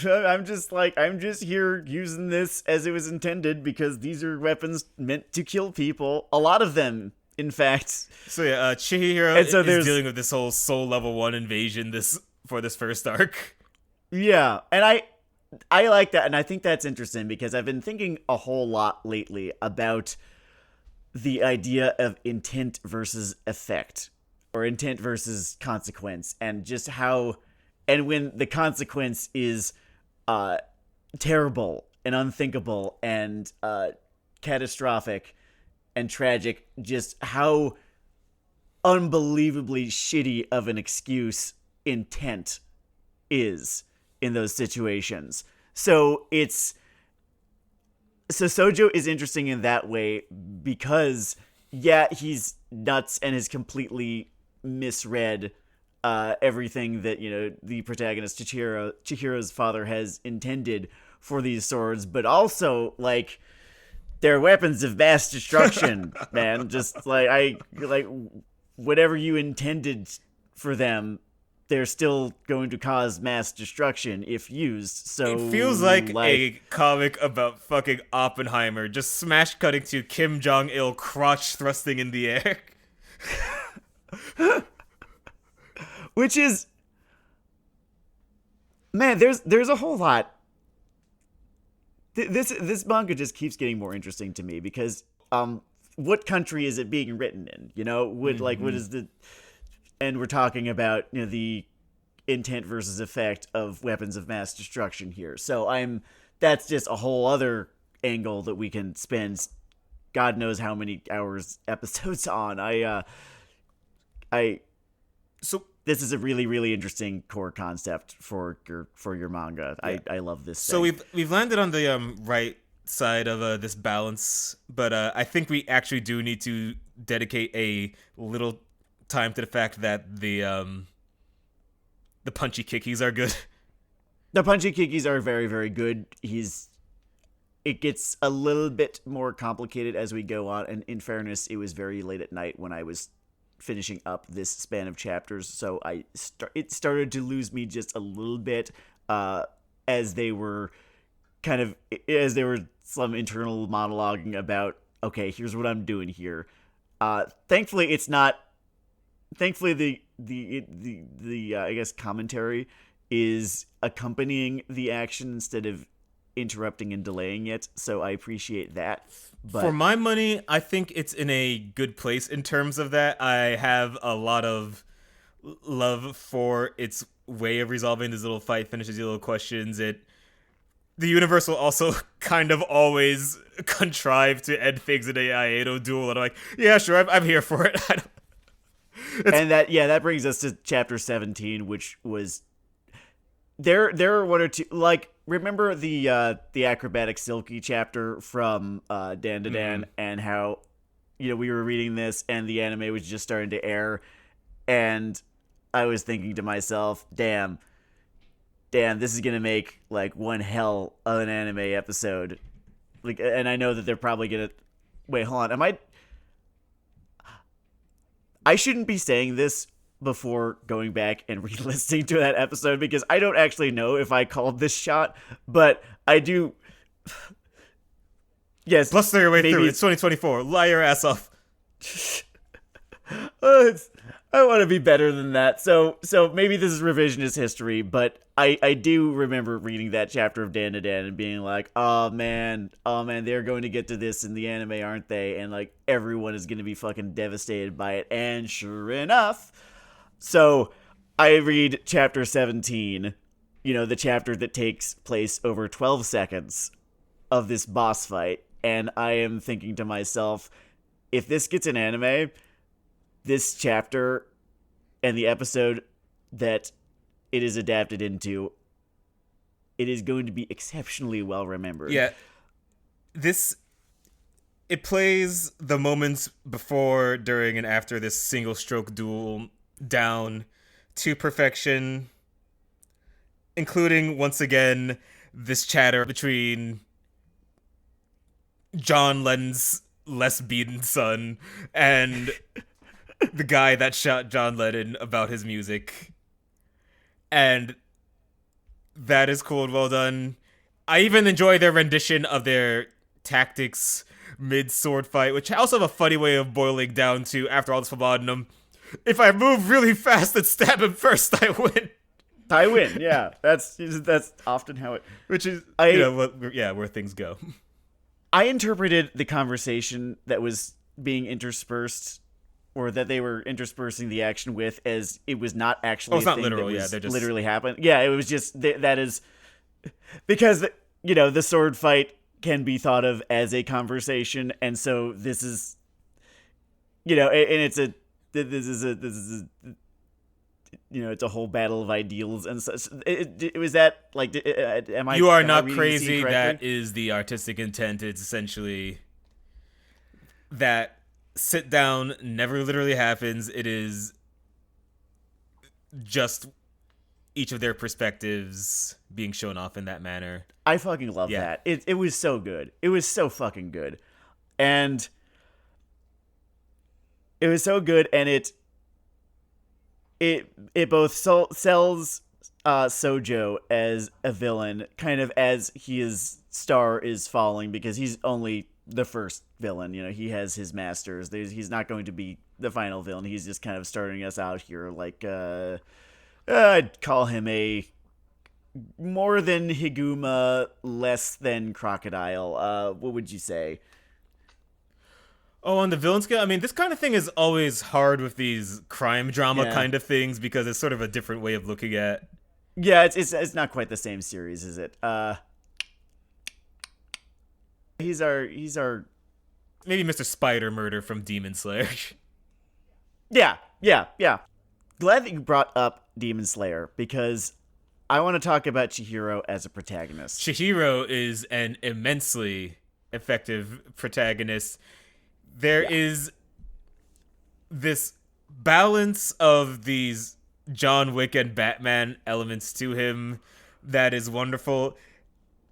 I'm just here using this as it was intended because these are weapons meant to kill people. A lot of them, in fact. So yeah, Chihiro is dealing with this whole Soul Level 1 invasion for this first arc. Yeah, and I like that, and I think that's interesting because I've been thinking a whole lot lately about the idea of intent versus effect, or intent versus consequence, and just how, and when the consequence is terrible and unthinkable and catastrophic and tragic, just how unbelievably shitty of an excuse intent is in those situations. So Sojo is interesting in that way because, yeah, he's nuts and has completely misread everything that, you know, the protagonist Chihiro's father has intended for these swords, but also, like, they're weapons of mass destruction, man. Just like whatever you intended for them, they're still going to cause mass destruction if used. So it feels like a comic about fucking Oppenheimer, just smash cutting to Kim Jong-il crotch thrusting in the air. Which is, man, there's a whole lot. This manga just keeps getting more interesting to me because what country is it being written in? You know, what is the, and we're talking about, you know, the intent versus effect of weapons of mass destruction here. So that's just a whole other angle that we can spend God knows how many hours episodes on. So this is a really, really interesting core concept for your manga. Yeah. I love this. So we've landed on the right side of this balance, but I think we actually do need to dedicate a little time to the fact that the punchy kikis are good. The punchy kikis are very, very good. He's it gets a little bit more complicated as we go on. And in fairness, it was very late at night when I was finishing up this span of chapters, so it started to lose me just a little bit as they were some internal monologuing about, okay, here's what I'm doing here. Thankfully, it's not. Thankfully, the I guess commentary is accompanying the action instead of interrupting and delaying it, so I appreciate that. But for my money, I think it's in a good place in terms of that. I have a lot of love for its way of resolving this little fight, finishes your little questions. The universe will also kind of always contrive to end things in a Iaedo duel, and I'm like, yeah, sure, I'm here for it. And that brings us to chapter 17, which was there are one or two, like, remember the acrobatic silky chapter from Dan to Dan, and how we were reading this and the anime was just starting to air, and I was thinking to myself, damn, this is gonna make like one hell of an anime episode. Like, and I know that they're probably gonna wait. Hold on, I shouldn't be saying this before going back and re-listening to that episode, because I don't actually know if I called this shot, but I do. Yes, bluster your way through. It's 2024. Lie your ass off. I want to be better than that. So maybe this is revisionist history, but I do remember reading that chapter of Dan to Dan and being like, oh man, they're going to get to this in the anime, aren't they? And like everyone is going to be fucking devastated by it. And sure enough, so I read chapter 17, the chapter that takes place over 12 seconds of this boss fight, and I am thinking to myself, if this gets an anime, this chapter and the episode that it is adapted into, it is going to be exceptionally well remembered. Yeah. It plays the moments before, during, and after this single stroke duel down to perfection, including, once again, this chatter between John Lennon's less beaten son and the guy that shot John Lennon about his music. And that is cool and well done. I even enjoy their rendition of their tactics mid-sword fight, which I also have a funny way of boiling down to, after all this laudanum, if I move really fast and stab him first, I win. I win, yeah. That's often how it... Which is, where things go. I interpreted the conversation that was being interspersed, or that they were interspersing the action with, as it was not actually it's not literal, yeah. They're just... literally happened. Yeah, it was just... That is... Because, the sword fight can be thought of as a conversation, and so this is... and it's a... This is it's a whole battle of ideals and such. It was that, like, am I... You are not crazy. That is the artistic intent. It's essentially that sit down never literally happens. It is just each of their perspectives being shown off in that manner. I fucking love that. It was so good. It was so fucking good. And it was so good, and it both sells Sojo as a villain, kind of as his star is falling, because he's only the first villain. He has his masters. He's not going to be the final villain. He's just kind of starting us out here. Like, I'd call him a more than Higuma, less than Crocodile. What would you say? Oh, on the villain scale? I mean, this kind of thing is always hard with these crime drama kind of things, because it's sort of a different way of looking at. Yeah, it's not quite the same series, is it? He's our maybe Mr. Spider Murder from Demon Slayer. Yeah. Glad that you brought up Demon Slayer, because I want to talk about Chihiro as a protagonist. Chihiro is an immensely effective protagonist. There is this balance of these John Wick and Batman elements to him that is wonderful.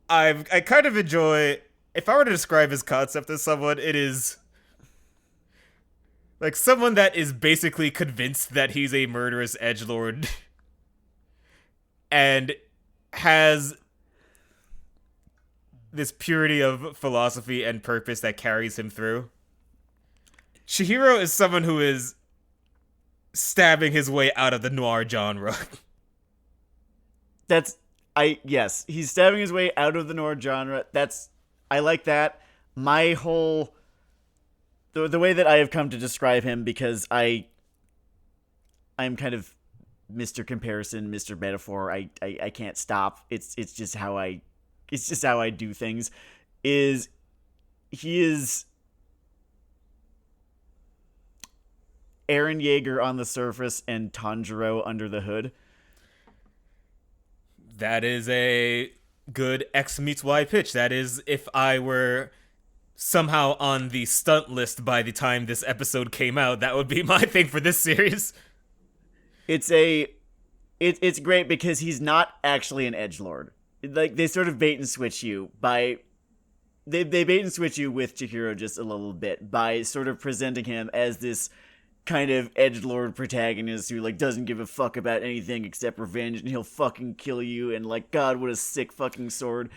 I kind of enjoy if I were to describe his concept as someone, it is like someone that is basically convinced that he's a murderous edgelord and has this purity of philosophy and purpose that carries him through. Chihiro is someone who is stabbing his way out of the noir genre. Yes, he's stabbing his way out of the noir genre. I like that. My whole the way that I have come to describe him, because I'm kind of Mr. Comparison, Mr. Metaphor. I can't stop. It's just how I do things. He is Eren Yeager on the surface and Tanjiro under the hood. That is a good X meets Y pitch. That is, if I were somehow on the stunt list by the time this episode came out, that would be my thing for this series. It's great because he's not actually an edgelord. Like, they sort of bait and switch you by they bait and switch you with Chihiro just a little bit by sort of presenting him as this kind of edgelord protagonist who, like, doesn't give a fuck about anything except revenge, and he'll fucking kill you, and, like, God, what a sick fucking sword.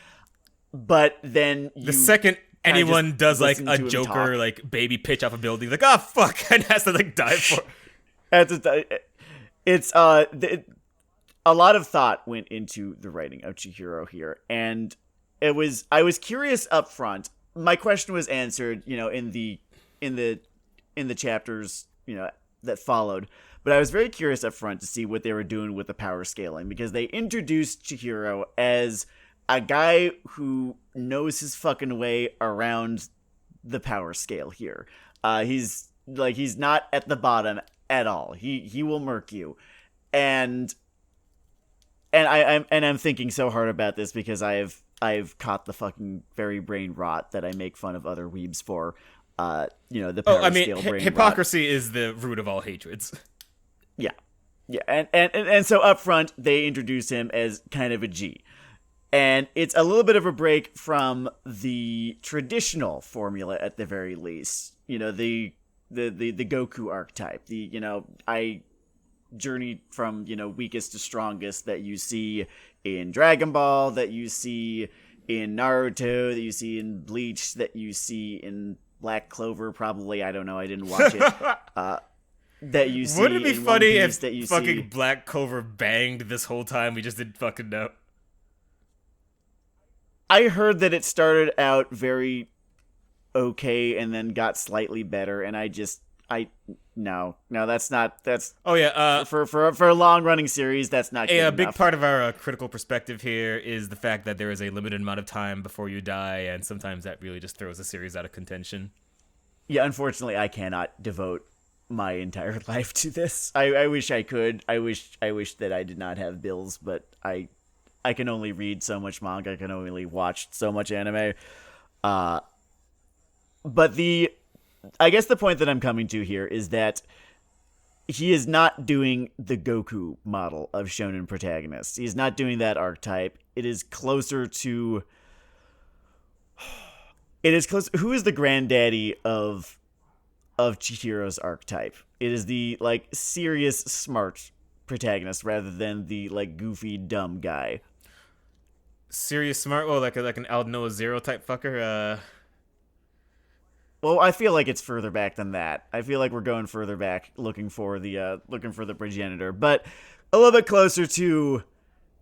But then the second anyone does like a Joker like baby pitch off a building, like, oh fuck, and has to like die for it's a lot of thought went into the writing of Chihiro here, and I was curious up front. My question was answered, in the chapters, that followed. But I was very curious up front to see what they were doing with the power scaling, because they introduced Chihiro as a guy who knows his fucking way around the power scale here. He's not at the bottom at all. He will murk you. And I'm thinking so hard about this because I've caught the fucking very brain rot that I make fun of other weebs for. The power scale brain hypocrisy rot is the root of all hatreds. Yeah. And so up front they introduce him as kind of a G. And it's a little bit of a break from the traditional formula at the very least. The Goku archetype. I journey from, weakest to strongest that you see in Dragon Ball, that you see in Naruto, that you see in Bleach, that you see in Black Clover, probably. I don't know. I didn't watch it. That you see. Wouldn't it be in funny One Piece, if fucking Black Clover banged this whole time? We just didn't fucking know. I heard that it started out very okay and then got slightly better, and no, that's oh yeah, for a long running series, that's not good a enough. big part of our critical perspective here is the fact that there is a limited amount of time before you die, and sometimes that really just throws a series out of contention. Yeah, unfortunately, I cannot devote my entire life to this. I wish I could. I wish that I did not have bills, but I can only read so much manga. I can only watch so much anime. But I guess the point that I'm coming to here is that he is not doing the Goku model of shonen protagonists. He's not doing that archetype. It is closer to... Who is the granddaddy of Chihiro's archetype? It is the, like, serious, smart protagonist rather than the, like, goofy, dumb guy. Serious smart? Well, like an Aldnoah Zero type fucker? Well, I feel like it's further back than that. I feel like we're going further back, looking for the progenitor, but a little bit closer to,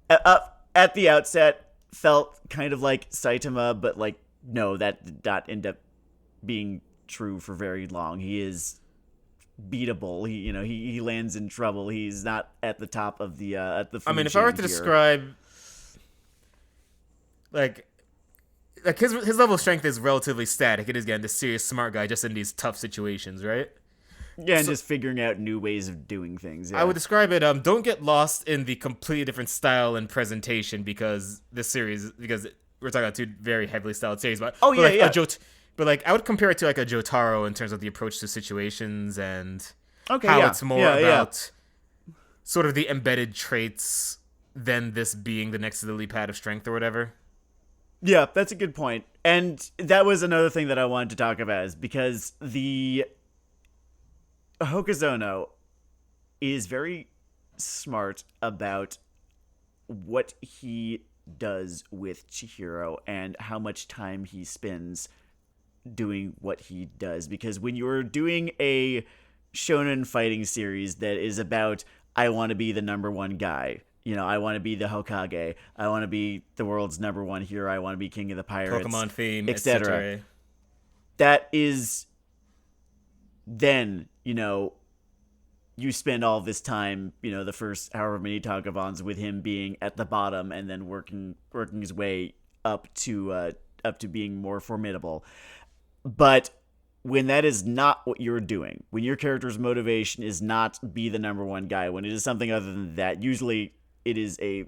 at the outset, felt kind of like Saitama, but like no, that did not end up being true for very long. He is beatable. He lands in trouble. He's not at the top of the at the. I mean, if I were to describe, like his level of strength is relatively static. It is, again, this serious smart guy just in these tough situations, right? Yeah, and just figuring out new ways of doing things. Yeah. I would describe it, don't get lost in the completely different style and presentation because we're talking about two very heavily styled series. But but like I would compare it to like a Jotaro in terms of the approach to situations and it's more about sort of the embedded traits than this being the next lily pad of strength or whatever. Yeah, that's a good point. And that was another thing that I wanted to talk about, is because the Hokuzono is very smart about what he does with Chihiro and how much time he spends doing what he does. Because when you're doing a shonen fighting series that is about, I want to be the number one guy, I want to be the Hokage, I want to be the world's number one hero, I want to be king of the pirates, Pokemon theme, etc. etc. That is, then, you spend all this time, the first however many tankobons with him being at the bottom and then working his way up to being more formidable. But when that is not what you're doing, when your character's motivation is not be the number one guy, when it is something other than that, usually it is a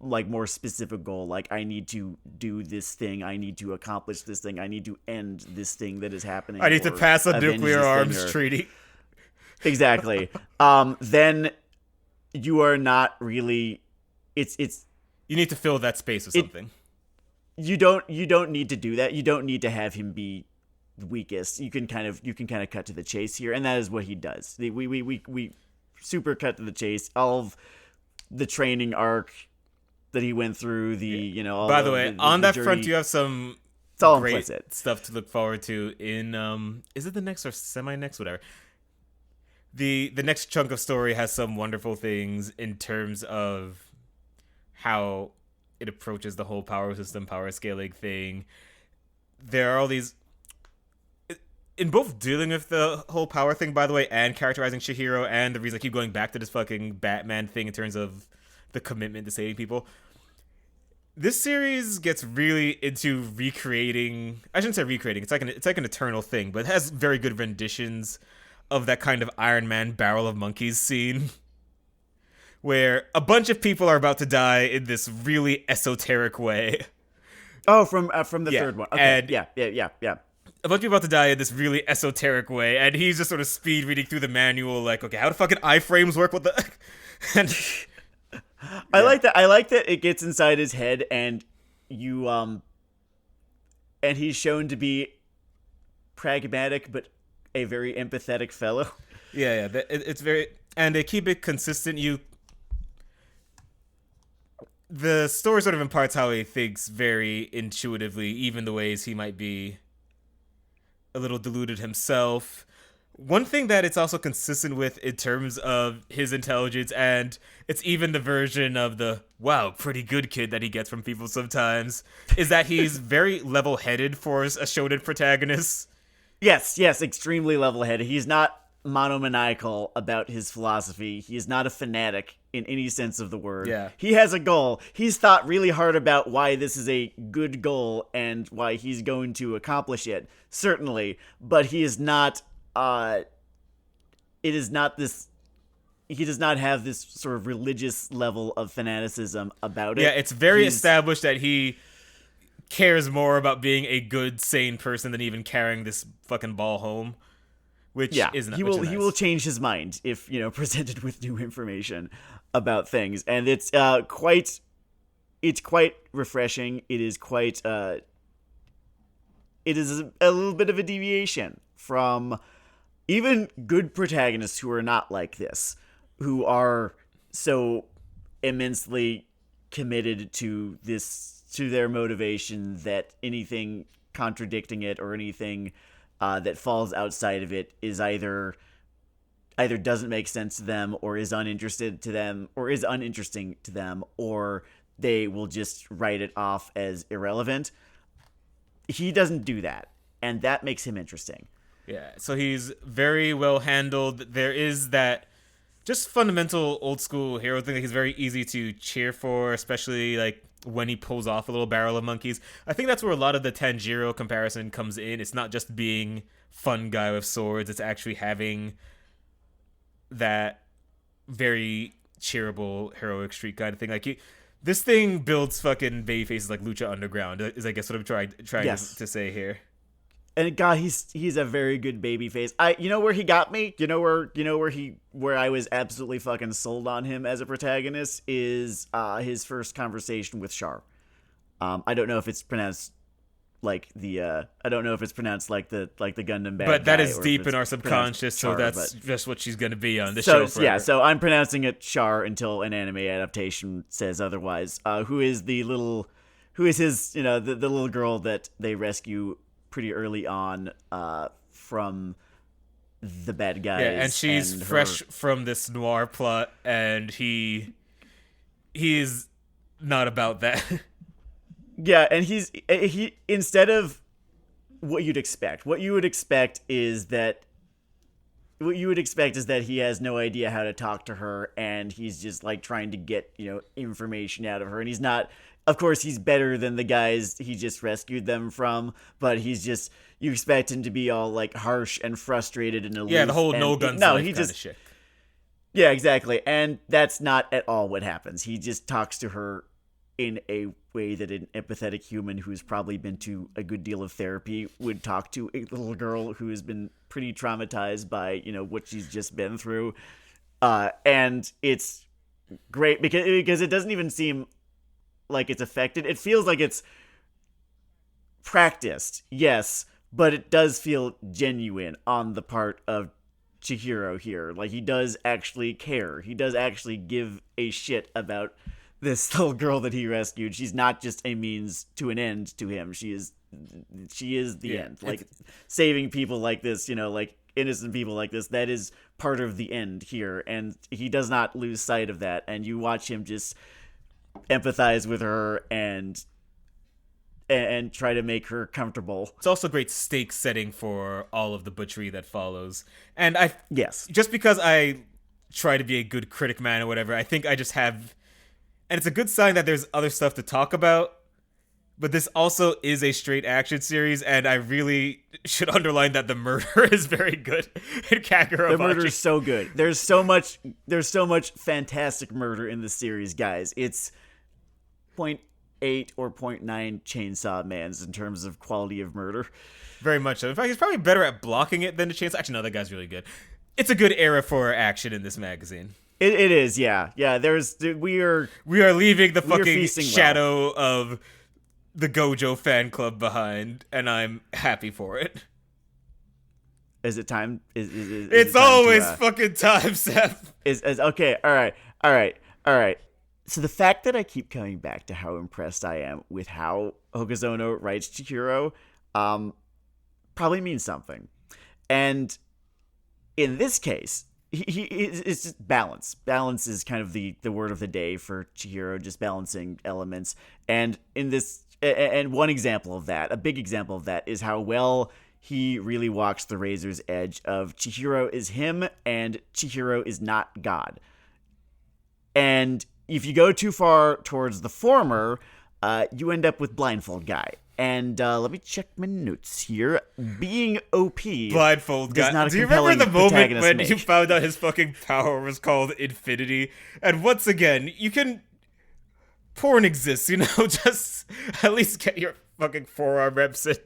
more specific goal, like I need to do this thing, I need to accomplish this thing, I need to end this thing that is happening, I need to pass a nuclear arms treaty. Exactly. Then you are not really. It's. You need to fill that space with something. You don't need to do that. You don't need to have him be the weakest. You can kind of cut to the chase here, and that is what he does. We super cut to the chase. All of the training arc that he went through. All by the way, on that journey, front, you have some it's all great implicit stuff to look forward to in is it the next or semi-next, whatever. The next chunk of story has some wonderful things in terms of how it approaches the whole power system, power scaling thing. There are all these, in both dealing with the whole power thing, by the way, and characterizing Chihiro, and the reason I keep going back to this fucking Batman thing in terms of the commitment to saving people. This series gets really into recreating. I shouldn't say recreating. It's like an eternal thing, but it has very good renditions of that kind of Iron Man barrel of monkeys scene, where a bunch of people are about to die in this really esoteric way. Oh, from the third one. Okay. And yeah. A bunch of people about to die in this really esoteric way, and he's just sort of speed reading through the manual, like, okay, how do fucking iframes work? What the? And I like that. I like that it gets inside his head, and and he's shown to be pragmatic, but a very empathetic fellow. Yeah. It's very, and they keep it consistent. The story sort of imparts how he thinks very intuitively, even the ways he might be a little deluded himself. One thing that it's also consistent with in terms of his intelligence, and it's even the version of the, wow, pretty good kid that he gets from people sometimes, is that he's very level-headed for a shonen protagonist. Yes, extremely level-headed. He's not monomaniacal about his philosophy. He is not a fanatic in any sense of the word. Yeah. He has a goal. He's thought really hard about why this is a good goal and why he's going to accomplish it, certainly, but he is not it is not this. He does not have this sort of religious level of fanaticism about it. Yeah, it's very established that he cares more about being a good, sane person than even carrying this fucking ball home. Which isn't. He will change his mind if presented with new information about things, and it's quite refreshing. It is quite. It is a little bit of a deviation from even good protagonists who are not like this, who are so immensely committed to their motivation that anything contradicting it or anything that falls outside of it is either doesn't make sense to them, or is uninterested to them, or is uninteresting to them, or they will just write it off as irrelevant. He doesn't do that, and that makes him interesting. Yeah, so he's very well handled. There is that just fundamental old school hero thing that he's very easy to cheer for, especially like when he pulls off a little barrel of monkeys. I think that's where a lot of the Tanjiro comparison comes in. It's not just being fun guy with swords, it's actually having that very cheerable heroic street kind of thing. Like this thing builds fucking baby faces like Lucha Underground, is I guess what I'm trying to say here. And God, he's a very good baby face. Where he got me? Where I was absolutely fucking sold on him as a protagonist is his first conversation with Char. I don't know if it's pronounced like the I don't know if it's pronounced like the Gundam bad But that guy, is or if deep it's in our pronounced subconscious, so Char, that's but- just what she's gonna be on the so show forever. yeah, so I'm pronouncing it Char until an anime adaptation says otherwise. Who is his, the little girl that they rescue pretty early on from the bad guys. Yeah, and she's and fresh from this noir plot, and he's not about that. Yeah, and he instead of what you would expect is that he has no idea how to talk to her, and he's just like trying to get information out of her, and he's not. Of course, he's better than the guys he just rescued them from, but you expect him to be all like harsh and frustrated and aloof. Yeah, the whole and no guns no, life he kind just of shit. Yeah, exactly. And that's not at all what happens. He just talks to her in a way that an empathetic human who's probably been to a good deal of therapy would talk to a little girl who has been pretty traumatized by, what she's just been through. And it's great because it doesn't even seem like it's affected. It feels like it's practiced, yes, but it does feel genuine on the part of Chihiro here. Like, he does actually care. He does actually give a shit about this little girl that he rescued. She's not just a means to an end to him. She is the end. Like, saving people like this, like innocent people like this, that is part of the end here. And he does not lose sight of that. And you watch him just empathize with her and try to make her comfortable. It's also great stake setting for all of the butchery that follows. And Yes. just because I try to be a good critic man or whatever, I think I just have, and it's a good sign that there's other stuff to talk about, but this also is a straight action series, and I really should underline that the murder is very good in Kagurabachi. The murder is so good. There's so much fantastic murder in this series, guys. It's 0.8 or 0.9 Chainsaw Mans in terms of quality of murder. Very much so. In fact, he's probably better at blocking it than the Chainsaw. Actually, no, that guy's really good. It's a good era for action in this magazine. It is, yeah. Yeah, we are leaving the fucking feasting shadow of the Gojo fan club behind, and I'm happy for it. Is it time? It's always fucking time, Seth. Okay, all right. So the fact that I keep coming back to how impressed I am with how Hokazono writes Chihiro probably means something. And in this case, it's just balance. Balance is kind of the word of the day for Chihiro, just balancing elements. And one example of that, a big example of that, is how well he really walks the razor's edge of Chihiro is him and Chihiro is not God. And if you go too far towards the former, you end up with Blindfold Guy. And let me check my notes here. Being OP, Blindfold Guy. Do you remember the moment when you found out his fucking power was called Infinity? And once again, porn exists, just at least get your fucking forearm reps in.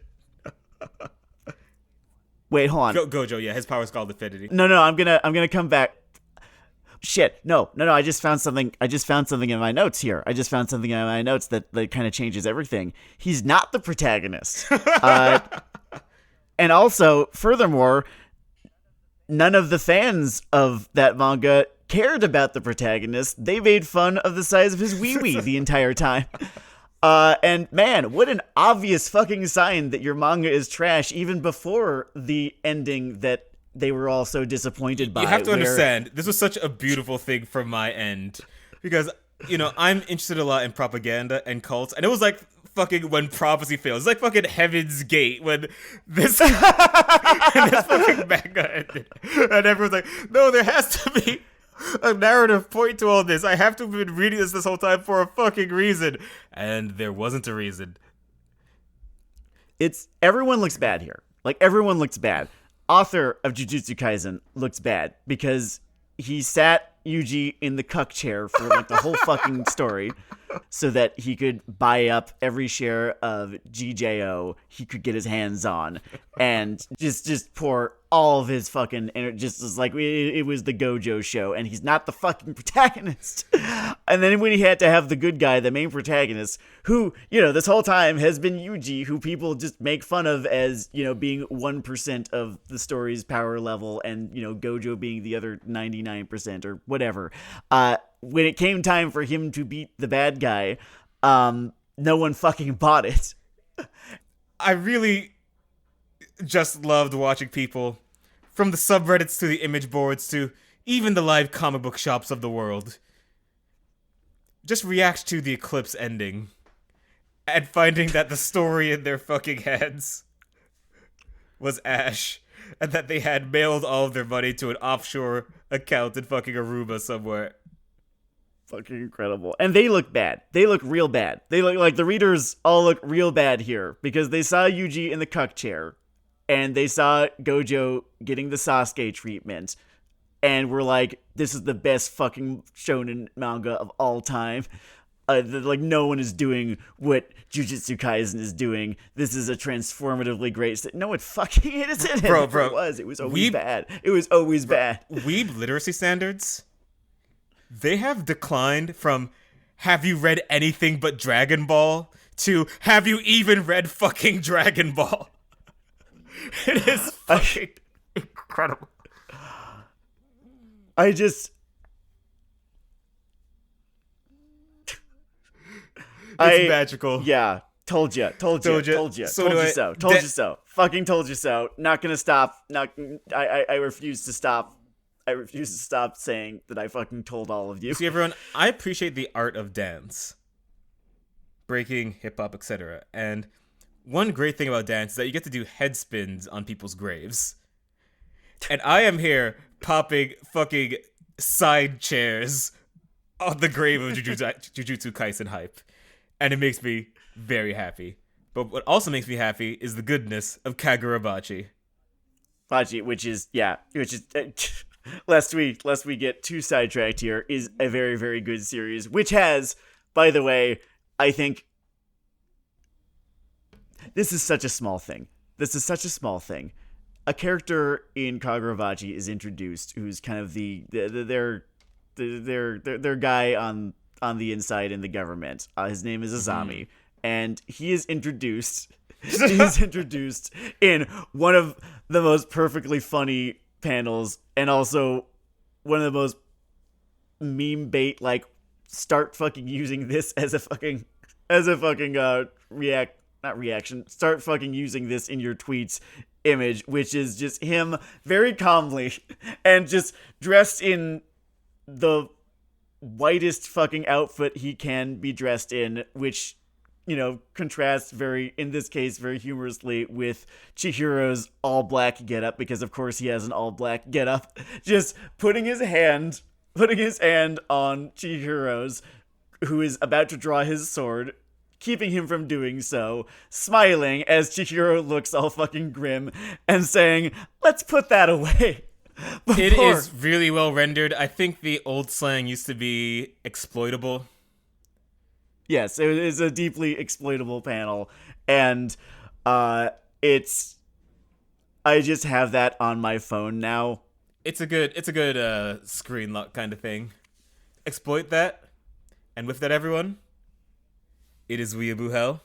Wait, hold on. Gojo, yeah, his power's called Infinity. No, I'm gonna come back. Shit, no, I just found something in my notes here. I just found something in my notes that kind of changes everything. He's not the protagonist. And also, furthermore, none of the fans of that manga cared about the protagonist. They made fun of the size of his wee-wee the entire time. And man, what an obvious fucking sign that your manga is trash even before the ending that they were all so disappointed by. You have to understand, this was such a beautiful thing from my end. Because, I'm interested a lot in propaganda and cults. And it was like fucking when prophecy fails. It's like fucking Heaven's Gate when this, this fucking manga ended. And everyone's like, no, there has to be a narrative point to all this. I have to have been reading this whole time for a fucking reason. And there wasn't a reason. Everyone looks bad here. Like, everyone looks bad. Author of Jujutsu Kaisen looks bad because he sat Yuji in the cuck chair for like the whole fucking story so that he could buy up every share of GJO he could get his hands on and just pour all of his fucking, and it just was like it was the Gojo show, and he's not the fucking protagonist. And then when he had to have the good guy, the main protagonist, who, you know, this whole time has been Yuji, who people just make fun of as, you know, being 1% of the story's power level, and, you know, Gojo being the other 99% or whatever. When it came time for him to beat the bad guy, no one fucking bought it. I really just loved watching people, from the subreddits to the image boards to even the live comic book shops of the world, just react to the Eclipse ending and finding that the story in their fucking heads was Ash, and that they had mailed all of their money to an offshore account in fucking Aruba somewhere. Fucking incredible. And they look bad. They look real bad. They look like the readers all look real bad here, because they saw Yuji in the cuck chair, and they saw Gojo getting the Sasuke treatment, and were like, this is the best fucking shonen manga of all time. Like, no one is doing what Jujutsu Kaisen is doing. This is a transformatively great... No, it fucking isn't. Bro. It was always bad. It was always bad. Weeb literacy standards, they have declined from have you read anything but Dragon Ball to have you even read fucking Dragon Ball? It is fucking incredible. It's magical. Yeah. Told you so. Fucking told you so. Not gonna stop. I refuse to stop. I refuse to stop saying that I fucking told all of you. See, everyone, I appreciate the art of dance, breaking, hip-hop, etc. And one great thing about dance is that you get to do head spins on people's graves. And I am here popping fucking side chairs on the grave of Jujutsu Kaisen hype. And it makes me very happy. But what also makes me happy is the goodness of Kagurabachi. Which is lest we get too sidetracked here, is a very, very good series, which has, by the way, I think this is such a small thing. A character in Kagurabachi is introduced who's kind of their guy on the inside in the government. His name is Azami, and he is introduced. He's introduced in one of the most perfectly funny panels, and also one of the most meme bait, like, start fucking using this as a fucking reaction. Start fucking using this in your tweets image, which is just him very calmly and just dressed in the whitest fucking outfit he can be dressed in, which, you know, contrasts in this case, very humorously with Chihiro's all black getup, because of course he has an all black getup. Just putting his hand on Chihiro's, who is about to draw his sword, keeping him from doing so, smiling as Chihiro looks all fucking grim, and saying, "Let's put that away." It is really well rendered. I think the old slang used to be exploitable. Yes, it is a deeply exploitable panel, and I just have that on my phone now. It's a good screen lock kind of thing. Exploit that, and with that, everyone, it is Weeaboo Hell.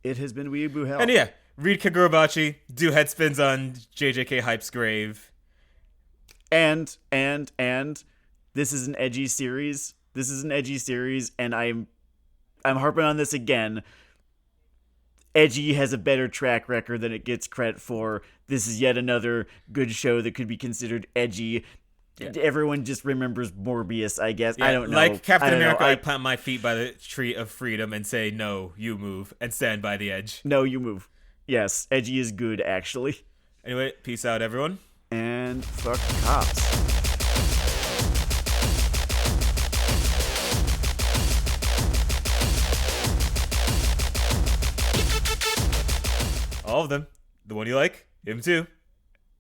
It has been Weeaboo Hell. And yeah, read Kagurabachi, do head spins on JJK Hype's grave. And this is an edgy series. And I'm harping on this again. Edgy has a better track record than it gets credit for. This is yet another good show that could be considered edgy. Yeah. Everyone just remembers Morbius, I guess. Yeah, I don't know. Like Captain America, I plant my feet by the tree of freedom and say, "No, you move," and stand by the edge. No, you move. Yes, edgy is good, actually. Anyway, peace out, everyone. And fuck cops. All of them. The one you like, him too.